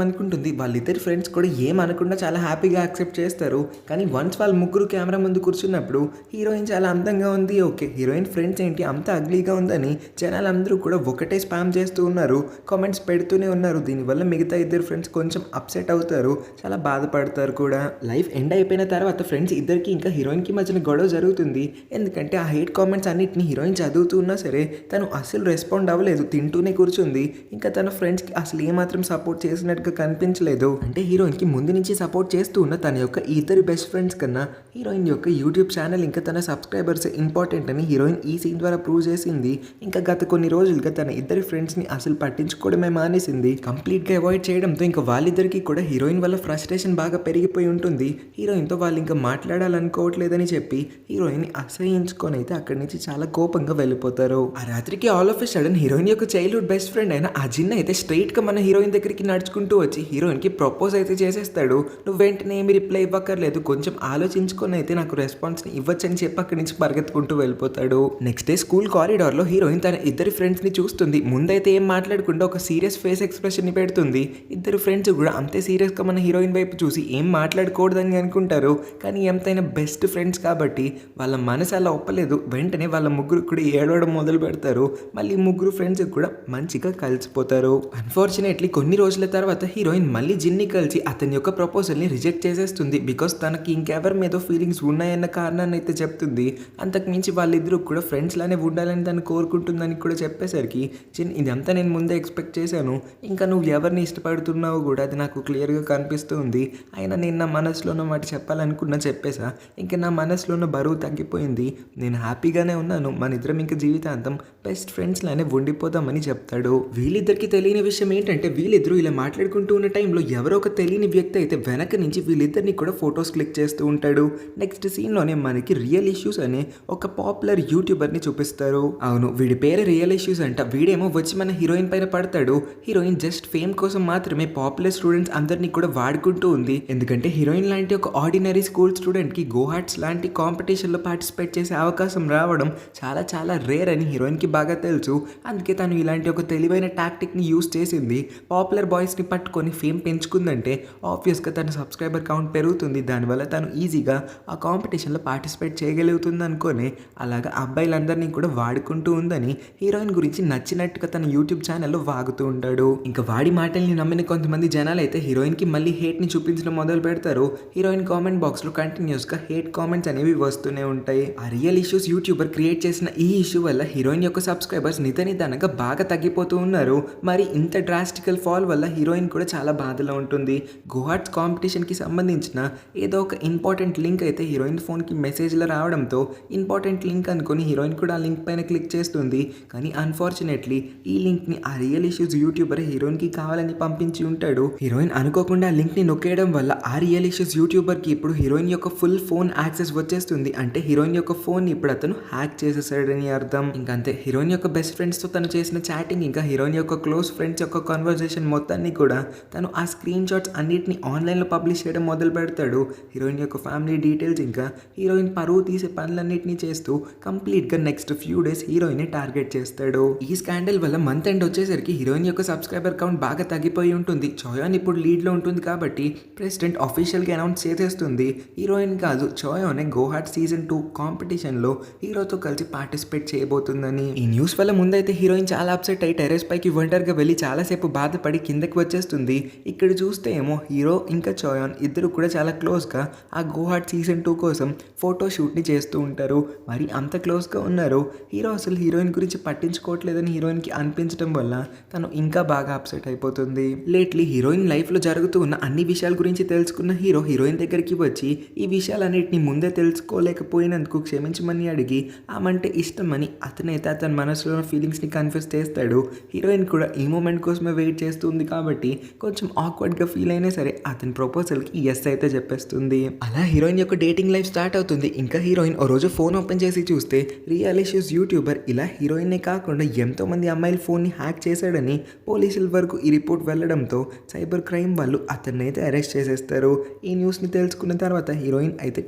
అనుకుంటుంది. వాళ్ళిద్దరు ఫ్రెండ్స్ కూడా ఏమనకుండా చాలా హ్యాపీగా యాక్సెప్ట్ చేస్తారు. కానీ వన్స్ వాళ్ళ ముగ్గురు కెమెరా ముందు కూర్చున్నప్పుడు హీరోయిన్ చాలా అందంగా ఉంది, ఓకే, హీరోయిన్ ఫ్రెండ్స్ ఏంటి అంత అగ్లీగా ఉందని జనాలందరూ కూడా ఒకటే స్పామ్ చేస్తూ ఉన్నారు, కామెంట్స్ పెడుతూనే ఉన్నారు. దీనివల్ల మిగతా ఇద్దరు ఫ్రెండ్స్ కొంచెం అప్సెట్ అవుతారు, చాలా బాధపడతారు కూడా. లైఫ్ ఎండ్ అయిపోయిన తర్వాత ఫ్రెండ్స్ ఇద్దరికి ఇంకా హీరోయిన్కి మధ్యన గొడవ జరుగుతుంది. ఎందుకంటే ఆ హేట్ కామెంట్స్ అన్నిటిని హీరోయిన్ చదువుతూ ఉన్నా సరే తను అస్సలు రెస్పాండ్ అవ్వలేదు, తింటూనే కూర్చుంది. ఇంకా తన ఫ్రెండ్స్కి అసలు ఏమాత్రం సపోర్ట్ చేసినట్టుగా కనిపించలేదు. అంటే హీరోయిన్కి ముందు నుంచి సపోర్ట్ చేస్తూ ఉన్న తన యొక్క ఇద్దరు బెస్ట్ ఫ్రెండ్స్ కన్నా హీరోయిన్ యొక్క యూట్యూబ్ ఛానల్ ఇంకా తన సబ్స్క్రైబర్స్ ఇంపార్టెంట్ అని హీరోయిన్ ఈ సీన్ ద్వారా ప్రూవ్ చేసింది. ఇంకా గత కొన్ని రోజులుగా తన ఇద్దరి ఫ్రెండ్స్ని అసలు పట్టించుకోవడమే మానేసింది. కంప్లీట్గా అవాయిడ్ చేయడంతో ఇంకా వాళ్ళిద్దరికీ కూడా హీరోయిన్ వల్ల ఫ్రస్ట్రేషన్ బాగా పెరిగిపోయి ఉంటుంది. హీరోయిన్తో వాళ్ళు ఇంకా మాట్లాడాలనుకోవట్లేదని చెప్పి హీరోయిన్ అసహించుకొని అయితే అక్కడి నుంచి చాలా కోపంగా వెళ్ళిపోతారు. ఆ రాత్రికి all of a sudden heroine యొక్క చైల్డ్హుడ్ బెస్ట్ ఫ్రెండ్ అయిన ఆ జిన్ అయితే స్ట్రైట్గా మన హీరోయిన్ దగ్గరికి నడుచుకుంటూ వచ్చి హీరోయిన్కి ప్రపోజ్ అయితే చేసేస్తాడు. నువ్వు వెంటనే ఏమి రిప్లై ఇవ్వక్కర్లేదు, కొంచెం ఆలోచించుకొని అయితే నాకు రెస్పాన్స్ని ఇవ్వచ్చని చెప్పి అక్కడి నుంచి పరిగెత్తుకుంటూ వెళ్ళిపోతాడు. నెక్స్ట్ డే స్కూల్ కారిడార్లో హీరోయిన్ తన ఇద్దరి ఫ్రెండ్స్ని చూస్తుంది. ముందైతే ఏం మాట్లాడకుండా ఒక సీరియస్ ఫేస్ ఎక్స్ప్రెషన్ని పెడుతుంది. ఇద్దరు ఫ్రెండ్స్ కూడా అంతే సీరియస్గా మన హీరోయిన్ వైపు చూసి ఏం మాట్లాడకూడదని అనుకుంటారు. కానీ ఎంతైనా బెస్ట్ ఫ్రెండ్స్ కాబట్టి వాళ్ళ మనసు అలా ఒప్పలేదు. వెంటనే వాళ్ళ ముగ్గురు కూడా ఏడవడం మొదలు పెడతారు. మళ్ళీ ముగ్గురు ఫ్రెండ్స్ కూడా మంచిగా కలిసిపోతారు. అన్ఫార్చునేట్లీ కొన్ని రోజుల తర్వాత హీరోయిన్ మళ్ళీ జిన్ని కలిసి అతని యొక్క ప్రపోజల్ని రిజెక్ట్ చేసేస్తుంది. బికాస్ తనకి ఇంకెవరి మీద ఫీలింగ్స్ ఉన్నాయన్న కారణాన్ని అయితే చెప్తుంది. అంతకుమించి వాళ్ళిద్దరూ కూడా ఫ్రెండ్స్ లానే ఉండాలని తను కోరుకుంటుందని కూడా చెప్పేసరికి జిన్ ఇదంతా నేను ముందే ఎక్స్పెక్ట్ చేశాను, ఇంకా నువ్వు ఎవరిని ఇష్టపడుతున్నావు కూడా అది నాకు క్లియర్గా కనిపిస్తుంది, అయినా నేను నా మనసులో ఉన్న మాట చెప్పాలనుకున్నా చెప్పేసా, ఇంకా నా మనసులో ఉన్న బరువు తగ్గిపోయింది, నేను హ్యాపీగానే ఉన్నాను, మన ఇద్దరం ఇంకా జీవితాంతం బెస్ట్ ఫ్రెండ్స్ లానే ఉండిపోతామని చెప్తాడు. వీళ్ళిద్దరికి తెలియని విషయం ఏంటంటే వీళ్ళిద్దరూ ఇలా మాట్లాడుకుంటూ ఉన్న టైంలో ఎవరో ఒక తెలియని వ్యక్తి అయితే వెనక నుంచి వీళ్ళిద్దరిని కూడా ఫొటోస్ క్లిక్ చేస్తూ ఉంటాడు. నెక్స్ట్ సీన్లోనే మనకి రియల్ ఇష్యూస్ అనే ఒక పాపులర్ యూట్యూబర్ని చూపిస్తారు. అవును, వీడి పేరు రియల్ ఇష్యూస్ అంట. వీడేమో వచ్చి మన హీరోయిన్ పైన పడతాడు. హీరోయిన్ జస్ట్ ఫేమ్ కోసం మాత్రమే పాపులర్ స్టూడెంట్స్ అందరినీ కూడా వాడుకుంటూ ఉంది. ఎందుకంటే హీరోయిన్ లాంటి ఒక ఆర్డినరీ స్కూల్ స్టూడెంట్కి గోహాట్స్ లాంటి కాంపిటీషన్లో పార్టిసిపేట్ చేసే అవకాశం రావడం చాలా చాలా రేర్ అని హీరోయిన్కి బాగా తెలుసు. అందుకే తను ఇలాంటి ఒక తెలివైన టాక్టిక్ని యూజ్ చేసింది. పాపులర్ బాయ్స్ని పట్టుకొని ఫేమ్ పెంచుకుందంటే ఆబ్వియస్గా తన సబ్స్క్రైబర్ కౌంట్ పెరుగుతుంది. దానివల్ల తను ఈజీగా ఆ కాంపిటీషన్లో పార్టిసిపేట్ చేయగలుగుతుంది అనుకోని అలాగా అబ్బాయిలందరినీ కూడా వాడుకుంటూ ఉందని హీరోయిన్ గురించి నచ్చినట్టుగా తన యూట్యూబ్ ఛానల్లో వాగుతూ ఉంటాడు. ఇంకా వాడి మాటల్ని నమ్మిన కొంతమంది జనాలు అయితే హీరోయిన్కి మళ్ళీ హేట్ని చూపించడం మొదలు పెడతారు. హీరోయిన్ కామెంట్ బాక్స్లో కంటిన్యూస్గా హేట్ కామెంట్స్ అనేవి వస్తూనే ఉంటాయి. ఆ రియల్ ఇష్యూస్ యూట్యూబర్ క్రియేట్ చేసిన ఈ ఇష్యూ వల్ల హీరోయిన్ యొక్క సబ్స్క్రైబర్స్ నిదానిదానంగా బాగా తగ్గిపోతూ ఉన్నారు. మరి ఇంత డ్రాస్టికల్ ఫాల్ వల్ల హీరోయిన్ కూడా చాలా బాధలో ఉంటుంది. గోహాట్స్ కాంపిటీషన్కి సంబంధించిన ఏదో ఒక ఇంపార్టెంట్ లింక్ అయితే హీరోయిన్ ఫోన్కి మెసేజ్లో రావడంతో ఇంపార్టెంట్ లింక్ అనుకుని హీరోయిన్ కూడా ఆ లింక్ పైన క్లిక్ చేస్తుంది. కానీ అన్ఫార్చునేట్లీ ఈ లింక్ని ఆ రియల్ ఇష్యూస్ యూట్యూబర్ హీరోయిన్కి కావాలని పంపించి ఉంటాడు. హీరోయిన్ అనుకోకుండా ఆ లింక్ని నొక్కేయడం వల్ల ఆ రియల్ ఇష్యూస్ యూట్యూబర్కి ఇప్పుడు హీరోయిన్ యొక్క ఫుల్ ఫోన్ యాక్సెస్ వచ్చేస్తుంది. అంటే హీరోయిన్ యొక్క ఫోన్ ఇప్పుడు అతను హ్యాక్ చేసేసాడని అర్థం. ఇంకంతే, హీరోయిన్ యొక్క బెస్ట్ ఫ్రెండ్స్తో తను చేసిన చాటింగ్ ఇంకా హీరోయిన్ యొక్క క్లోజ్ ఫ్రెండ్స్ యొక్క కన్వర్జేషన్ కాన్వర్జేషన్ మొత్తాన్ని కూడా తను ఆ స్క్రీన్ షాట్స్ అన్నిటిని ఆన్లైన్లో పబ్లిష్ చేయడం మొదలు పెడతాడు. హీరోయిన్ యొక్క ఫ్యామిలీ డీటెయిల్స్ ఇంకా హీరోయిన్ పరువు తీసే పనులన్నింటినీ చేస్తూ కంప్లీట్గా next few days heroine target చేస్తాడు. ఈ స్కాండల్ వల్ల మంత్ ఎండ్ వచ్చేసరికి హీరోయిన్ యొక్క సబ్స్క్రైబర్ కౌంట్ బాగా తగ్గిపోయి ఉంటుంది. చోయాన్ ఇప్పుడు లీడ్లో ఉంటుంది కాబట్టి ప్రెసిడెంట్ అఫీషియల్గా అనౌన్స్ చేసేస్తుంది హీరోయిన్ కాదు చోయానే గోహాట్ సీజన్ 2 కాంపిటీషన్లో హీరోతో కలిసి పార్టిసిపేట్ చేయబోతుందని. ఈ న్యూస్ వల్ల ముందైతే హీరోయిన్ చాలా అప్సెట్ అయ్యి టెరెస్ పైకి ఒంటరిగా వెళ్ళి చాలాసేపు బాధపడి కిందకి వచ్చేస్తుంది. ఇక్కడ చూస్తే ఏమో హీరో ఇంకా చోయాన్ ఇద్దరు కూడా చాలా క్లోజ్గా ఆ గోహాట్ సీజన్ 2 కోసం ఫోటోషూట్ని చేస్తూ ఉంటారు. మరి అంత క్లోజ్గా ఉన్నారు. హీరో అసలు హీరోయిన్ గురించి పట్టించుకోవట్లేదని హీరోయిన్కి అనిపించడం వల్ల తను ఇంకా బాగా అప్సెట్ అయిపోతుంది. లేట్లీ హీరోయిన్ లైఫ్లో జరుగుతూ ఉన్న అన్ని విషయాల గురించి తెలుసుకున్న హీరో హీరోయిన్ దగ్గరికి వచ్చి ఈ విషయాలన్నిటిని ముందే తెలుసుకోలేకపోయినందుకు క్షమించమని అడిగి ఆమంటే ఇష్టమని అతనైతే అతని మనసులో ఫీలింగ్స్ని కన్ఫ్యూజ్ చేస్తాడు. హీరోయిన్ కూడా ఈ మూమెంట్ కోసమే వెయిట్ చేస్తుంది కాబట్టి కొంచెం ఆక్వర్డ్గా ఫీల్ అయినా సరే అతని ప్రపోజల్కి ఎస్ అయితే చెప్పేస్తుంది. అలా హీరోయిన్ యొక్క డేటింగ్ లైఫ్ స్టార్ట్ అవుతుంది. ఇంకా హీరోయిన్ ఓ రోజు ఫోన్ ఓపెన్ చేసి చూస్తే రియల్ ఇష్యూస్ యూట్యూబర్ ఇలా హీరోయిన్నే కాకుండా ఎంతో మంది అమ్మాయిల ఫోన్ని హ్యాక్ చేశాడని పోలీసుల వరకు ఈ రిపోర్ట్ వెళ్లడంతో సైబర్ క్రైమ్ వాళ్ళు అతన్ని అయితే అరెస్ట్ చేసేస్తారు. ఈ న్యూస్ని తెలుసుకున్న తర్వాత హీరోయిన్ అయితే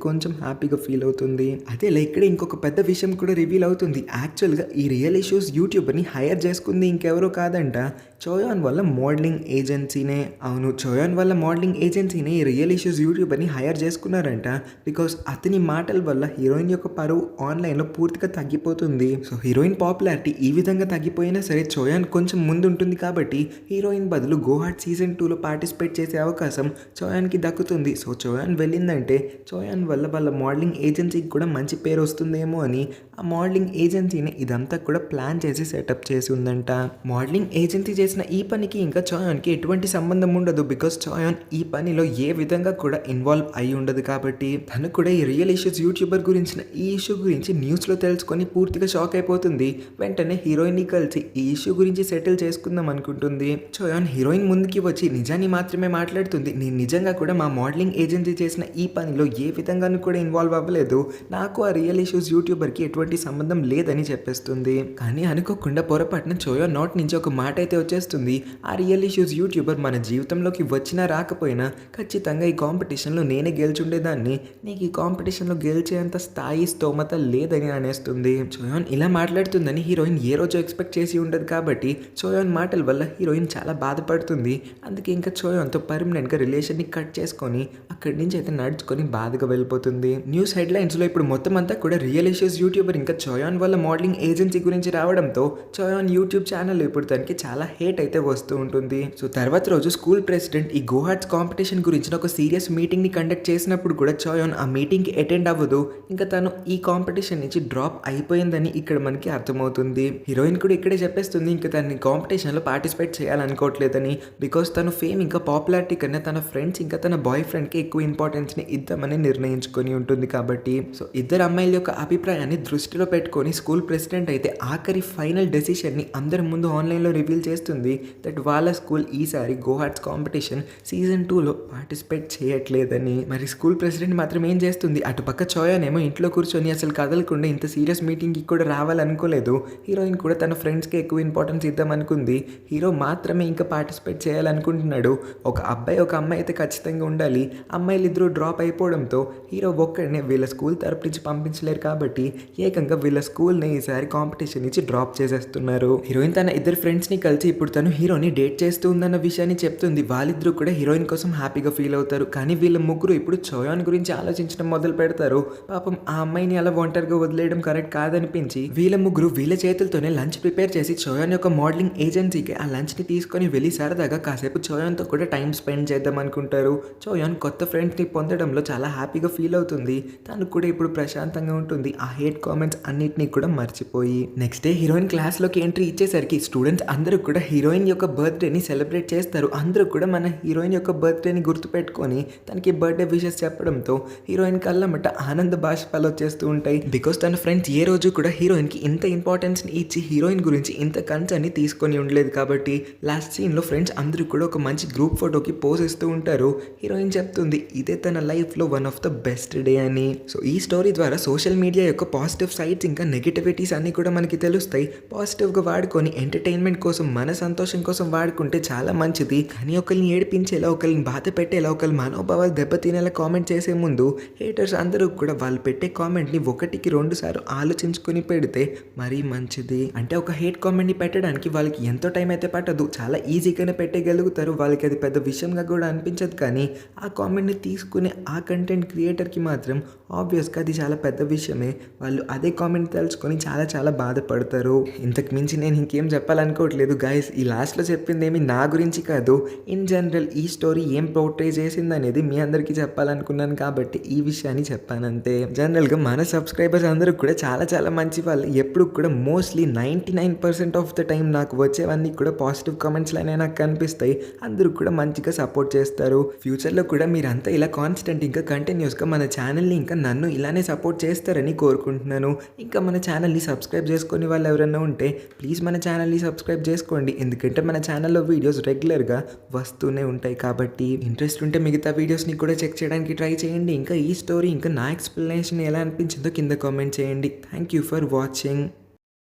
కొంచెం హ్యాపీగా ఫీల్ అవుతుంది. అదే ఇక్కడ ఇంకొక పెద్ద విషయం కూడా రివీల్ అవుతుంది. యాక్చువల్గా ఈ రియల్ ఇష్యూస్ యూట్యూబర్ని హైర్ చేసుకుంది ఇంకెవరో కాదంట చోయాన్ వల్ల మోడలింగ్ ఏజెన్సీనే. అవును, చోయాన్ వల్ల మోడలింగ్ ఏజెన్సీనే ఈ రియల్ ఇష్యూస్ యూట్యూబర్ని హైర్ చేసుకున్నారంట. బికాస్ అతని మాటల వల్ల హీరోయిన్ యొక్క పరువు ఆన్లైన్లో పూర్తిగా తగ్గిపోతుంది. సో హీరోయిన్ పాపులారిటీ ఈ విధంగా తగ్గిపోయినా సరే చోయాన్ కొంచెం ముందు ఉంటుంది కాబట్టి హీరోయిన్ బదులు గోహాట్ సీజన్ 2లో పార్టిసిపేట్ చేసే అవకాశం చోయాన్కి దక్కుతుంది. సో చోయాన్ వెళ్ళిందంటే చోయాన్ వల్ల వాళ్ళ మోడలింగ్ ఏజెన్సీకి కూడా మంచి పేరు వస్తుందేమో అని ఆ మోడలింగ్ ఏజెన్సీని ఇదంతా కూడా ప్లాన్ చేసి సెటప్ చేసి ఉందంట. మోడలింగ్ ఏజెన్సీ చేసిన ఈ పనికి ఇంకా చోయాన్కి ఎటువంటి సంబంధం ఉండదు. బికాస్ చోయాన్ ఈ పనిలో ఏ విధంగా కూడా ఇన్వాల్వ్ అయి ఉండదు కాబట్టి తను కూడా ఈ రియల్ ఇష్యూస్ యూట్యూబర్ గురించిన ఈ ఇష్యూ గురించి న్యూస్లో తెలుసుకొని పూర్తిగా షాక్ అయిపోతుంది. వెంటనే హీరోయిన్ని కలిసి ఈ ఇష్యూ గురించి సెటిల్ చేసుకుందాం అనుకుంటుంది. చోయాన్ హీరోయిన్ ముందుకి వచ్చి నిజాన్ని మాత్రమే మాట్లాడుతుంది. నేను నిజంగా కూడా మా మోడలింగ్ ఏజెన్సీ చేసిన ఈ పనిలో ఏ విధంగానూ కూడా ఇన్వాల్వ్ అవ్వలేదు. నాకు ఆ రియల్ ఇష్యూస్ యూట్యూబర్కి ఎటువంటి సంబంధం లేదని చెప్పేస్తుంది. కానీ అనుకోకుండా పొరపాటున చోయాన్ నోట్ నుంచి ఒక మాట అయితే వచ్చేస్తుంది. ఆ రియల్ ఇష్యూస్ యూట్యూబర్ మన జీవితంలోకి వచ్చినా రాకపోయినా ఖచ్చితంగా ఈ కాంపిటీషన్లో నేనే గెలిచుండేదాన్ని. నీకు ఈ కాంపిటీషన్లో గెలిచేంత స్థాయి స్తోమత లేదని అనేస్తుంది. చోయాన్ ఇలా మాట్లాడుతుందని హీరోయిన్ ఏ రోజు ఎక్స్పెక్ట్ చేసి ఉండదు కాబట్టి చోయాన్ మాటల వల్ల హీరోయిన్ చాలా బాధపడుతుంది. అందుకే ఇంకా చోయాన్తో పర్మనెంట్గా రిలేషన్ని కట్ చేసుకొని అక్కడి నుంచి అయితే నడుచుకొని బాధగా వెళ్ళిపోతుంది. న్యూస్ హెడ్లైన్స్లో ఇప్పుడు మొత్తం అంతా కూడా రియల్ ఇష్యూస్ యూట్యూబర్ ఇంకా చోయాన్ వల్ల మోడలింగ్ ఏజెన్సీ గురించి రావడంతో చోయాన్ యూట్యూబ్ ఛానల్ ఇప్పుడు తనకి చాలా హేట్ అయితే వస్తూ ఉంటుంది. సో తర్వాత రోజు స్కూల్ ప్రెసిడెంట్ ఈ గోహాట్స్ కాంపిటీషన్ గురించి ఒక సీరియస్ మీటింగ్ని కండక్ట్ చేసినప్పుడు కూడా చోయాన్ ఆ మీటింగ్కి అటెండ్ అవ్వదు. ఇంకా తను ఈ కాంపిటీషన్ నుంచి డ్రాప్ అయిపోయిందని ఇక్కడ మనకి అర్థమవుతుంది. హీరోయిన్ కూడా ఇక్కడే చెప్పేస్తుంది ఇంకా తనని కాంపిటీషన్లో పార్టిసిపేట్ చేయాలనుకోవట్లేదని. బికాస్ తను ఫేమ్ ఇంకా పాపులారిటీ కన్నా తన ఫ్రెండ్స్ ఇంకా తన బాయ్ ఫ్రెండ్కి ఎక్కువ ఇంపార్టెన్స్ని ఇద్దామని నిర్ణయించుకొని ఉంటుంది కాబట్టి. సో ఇద్దరు అమ్మాయిల యొక్క అభిప్రాయాన్ని దృష్టిలో పెట్టుకొని స్కూల్ ప్రెసిడెంట్ అయితే ఆఖరి ఫైనల్ డెసిషన్ని అందరి ముందు ఆన్లైన్లో రివీల్ చేస్తుంది దట్ వాళ్ళ స్కూల్ ఈసారి గోహాట్స్ కాంపిటీషన్ సీజన్ 2లో పార్టిసిపేట్ చేయట్లేదని. మరి స్కూల్ ప్రెసిడెంట్ మాత్రం ఏం చేస్తుంది, అటుపక్క చోయాన్ ఏమో ఇంట్లో కూర్చొని అసలు కదలకుండా ఇంత సీరియస్ మీటింగ్కి కూడా రావాలనుకోలేదు. హీరోయిన్ కూడా తన ఫ్రెండ్స్కి ఎక్కువ ఇంపార్టెన్స్ ఇద్దాం అనుకుంది. హీరో మాత్రమే ఇంకా పార్టిసిపేట్ చేయాలనుకుంటున్నాడు. ఒక అబ్బాయి ఒక అమ్మాయి అయితే ఖచ్చితంగా ఉండాలి. అమ్మాయిలు ఇద్దరు డ్రాప్ అయిపోవడంతో హీరో ఒక్కడినే వీళ్ళ స్కూల్ తరపు నుంచి పంపించలేరు కాబట్టి ఏకంగా వీళ్ళ స్కూల్ని ఈసారి కాంపిటీషన్ నుంచి డ్రాప్ చేసేస్తున్నారు. హీరోయిన్ తన ఇద్దరు ఫ్రెండ్స్ని కలిసి ఇప్పుడు తను హీరోని డేట్ చేస్తూ ఉందన్న విషయాన్ని చెప్తుంది. వాళ్ళిద్దరూ కూడా హీరోయిన్ కోసం హ్యాపీగా ఫీల్ అవుతారు. కానీ వీళ్ళ ముగ్గురు ఇప్పుడు చోయాన్ గురించి ఆలోచించడం మొదలు పెడతారు. పాపం ఆ అమ్మాయిని అలా ఒంటరిగా వదిలేయడం కరెక్ట్ కాదనిపించి వీళ్ళ ముగ్గురు వీళ్ళ చేతులతోనే లంచ్ ప్రిపేర్ చేసి చోయాన్ యొక్క మోడలింగ్ ఏజెన్సీకి ఆ లంచ్ని తీసుకొని వెళ్ళి సరదాగా కాసేపు చోయాన్తో కూడా టైం స్పెండ్ చేద్దాం అనుకుంటారు. చోయాన్ కొత్త ఫ్రెండ్స్ని పొందడంలో చాలా హ్యాపీగా ఫీల్ అవుతుంది. తను కూడా ఇప్పుడు ప్రశాంతంగా ఉంటుంది. ఆ హేట్ కామెంట్స్ అన్నిటినీ కూడా మర్చిపోయి నెక్స్ట్ డే హీరోయిన్ క్లాస్లోకి ఎంట్రీ ఇచ్చేసరికి స్టూడెంట్స్ అందరూ కూడా హీరోయిన్ యొక్క బర్త్డేని సెలబ్రేట్ చేస్తారు. అందరూ కూడా మన హీరోయిన్ యొక్క బర్త్డేని గుర్తుపెట్టుకొని తనకి బర్త్డే విషెస్ చెప్పడంతో హీరోయిన్ కళ్ళమట ఆనంద బాష్పాలు వచ్చేస్తూ ఉంటాయి. బికాస్ తన ఫ్రెండ్స్ ఏ రోజు కూడా హీరోయిన్కి ఇంత ఇంపార్టెన్స్ని ఇచ్చి హీరోయిన్ గురించి ఇంత కన్సర్న్ని తీసుకొని ఉండలేదు కాబట్టి లాస్ట్ సీన్లో ఫ్రెండ్స్ అందరూ కూడా ఒక మంచి గ్రూప్ ఫోటోకి పోజ్ ఇస్తూ ఉంటారు. హీరోయిన్ చెప్తుంది ఇదే తన లైఫ్లో one of the best day అని. సో ఈ స్టోరీ ద్వారా సోషల్ మీడియా యొక్క పాజిటివ్ సైడ్స్ ఇంకా నెగిటివిటీస్ అన్నీ కూడా మనకి తెలుస్తాయి. పాజిటివ్గా వాడుకొని ఎంటర్టైన్మెంట్ కోసం మన సంతోషం కోసం వాడుకుంటే చాలా మంచిది. కానీ ఒకరిని ఏడిపించేలా, ఒకరిని బాధ పెట్టేలా, ఒకరి మనోభావాలు దెబ్బతినేలా కామెంట్ చేసే ముందు హేటర్స్ అందరూ కూడా వాళ్ళు పెట్టే కామెంట్ని 1కి 2 సార్లు ఆలోచించుకొని పెడితే మరీ మంచిది. అంటే ఒక హేట్ కామెంట్ని పెట్టడానికి వాళ్ళకి ఎంతో టైం అయితే పట్టదు, చాలా ఈజీగానే పెట్టగలుగుతారు. వాళ్ళకి అది పెద్ద విషయంగా కూడా అనిపించదు. కానీ ఆ కామెంట్ని తీసుకునే ఆ కంటెంట్ క్రియేటర్కి మాత్రం ఆబ్వియస్గా అది చాలా పెద్ద విషయమే. వాళ్ళు అదే కామెంట్ తెలుసుకొని చాలా చాలా బాధపడతారు. ఇంతకు మించి నేను ఇంకేం చెప్పాలనుకోవట్లేదు గైస్. ఈ లాస్ట్లో చెప్పింది ఏమి నా గురించి కాదు, ఇన్ జనరల్ ఈ స్టోరీ ఏం పోర్ట్రే చేసింది అనేది మీ అందరికీ చెప్పాలనుకున్నాను కాబట్టి ఈ విషయాన్ని చెప్పానంతే. జనరల్గా మన సబ్స్క్రైబర్స్ అందరూ కూడా చాలా చాలా మంచి వాళ్ళు. ఎప్పుడు కూడా మోస్ట్లీ 99% ఆఫ్ ద టైం నాకు వచ్చేవన్నీ కూడా పాజిటివ్ కామెంట్స్లోనే నాకు కనిపిస్తాయి. అందరూ కూడా మంచిగా సపోర్ట్ చేస్తారు. ఫ్యూచర్లో కూడా మీరంతా ఇలా కాన్స్టెంట్ ఇంకా కంటిన్యూస్గా మన ఛానల్ని ఇంకా నన్ను ఇలానే సపోర్ట్ చేస్తారని కోరుకుంటున్నాను. ఇంకా మన ఛానల్ని సబ్స్క్రైబ్ చేసుకునే వాళ్ళు ఎవరైనా ఉంటే ప్లీజ్ మన ఛానల్ని సబ్స్క్రైబ్ చేసుకోండి. ఎందుకంటే మన ఛానల్లో వీడియోస్ రెగ్యులర్గా వస్తూనే ఉంటాయి కాబట్టి. ఇంట్రెస్ట్ ఉంటే మిగతా వీడియోస్ని కూడా చెక్ చేయడానికి ట్రై చేయండి. ఇంకా ఈ స్టోరీ ఇంకా నా ఎక్స్ప్లెనేషన్ ఎలా అనిపించిందో కింద కామెంట్ చేయండి. Thank you for watching.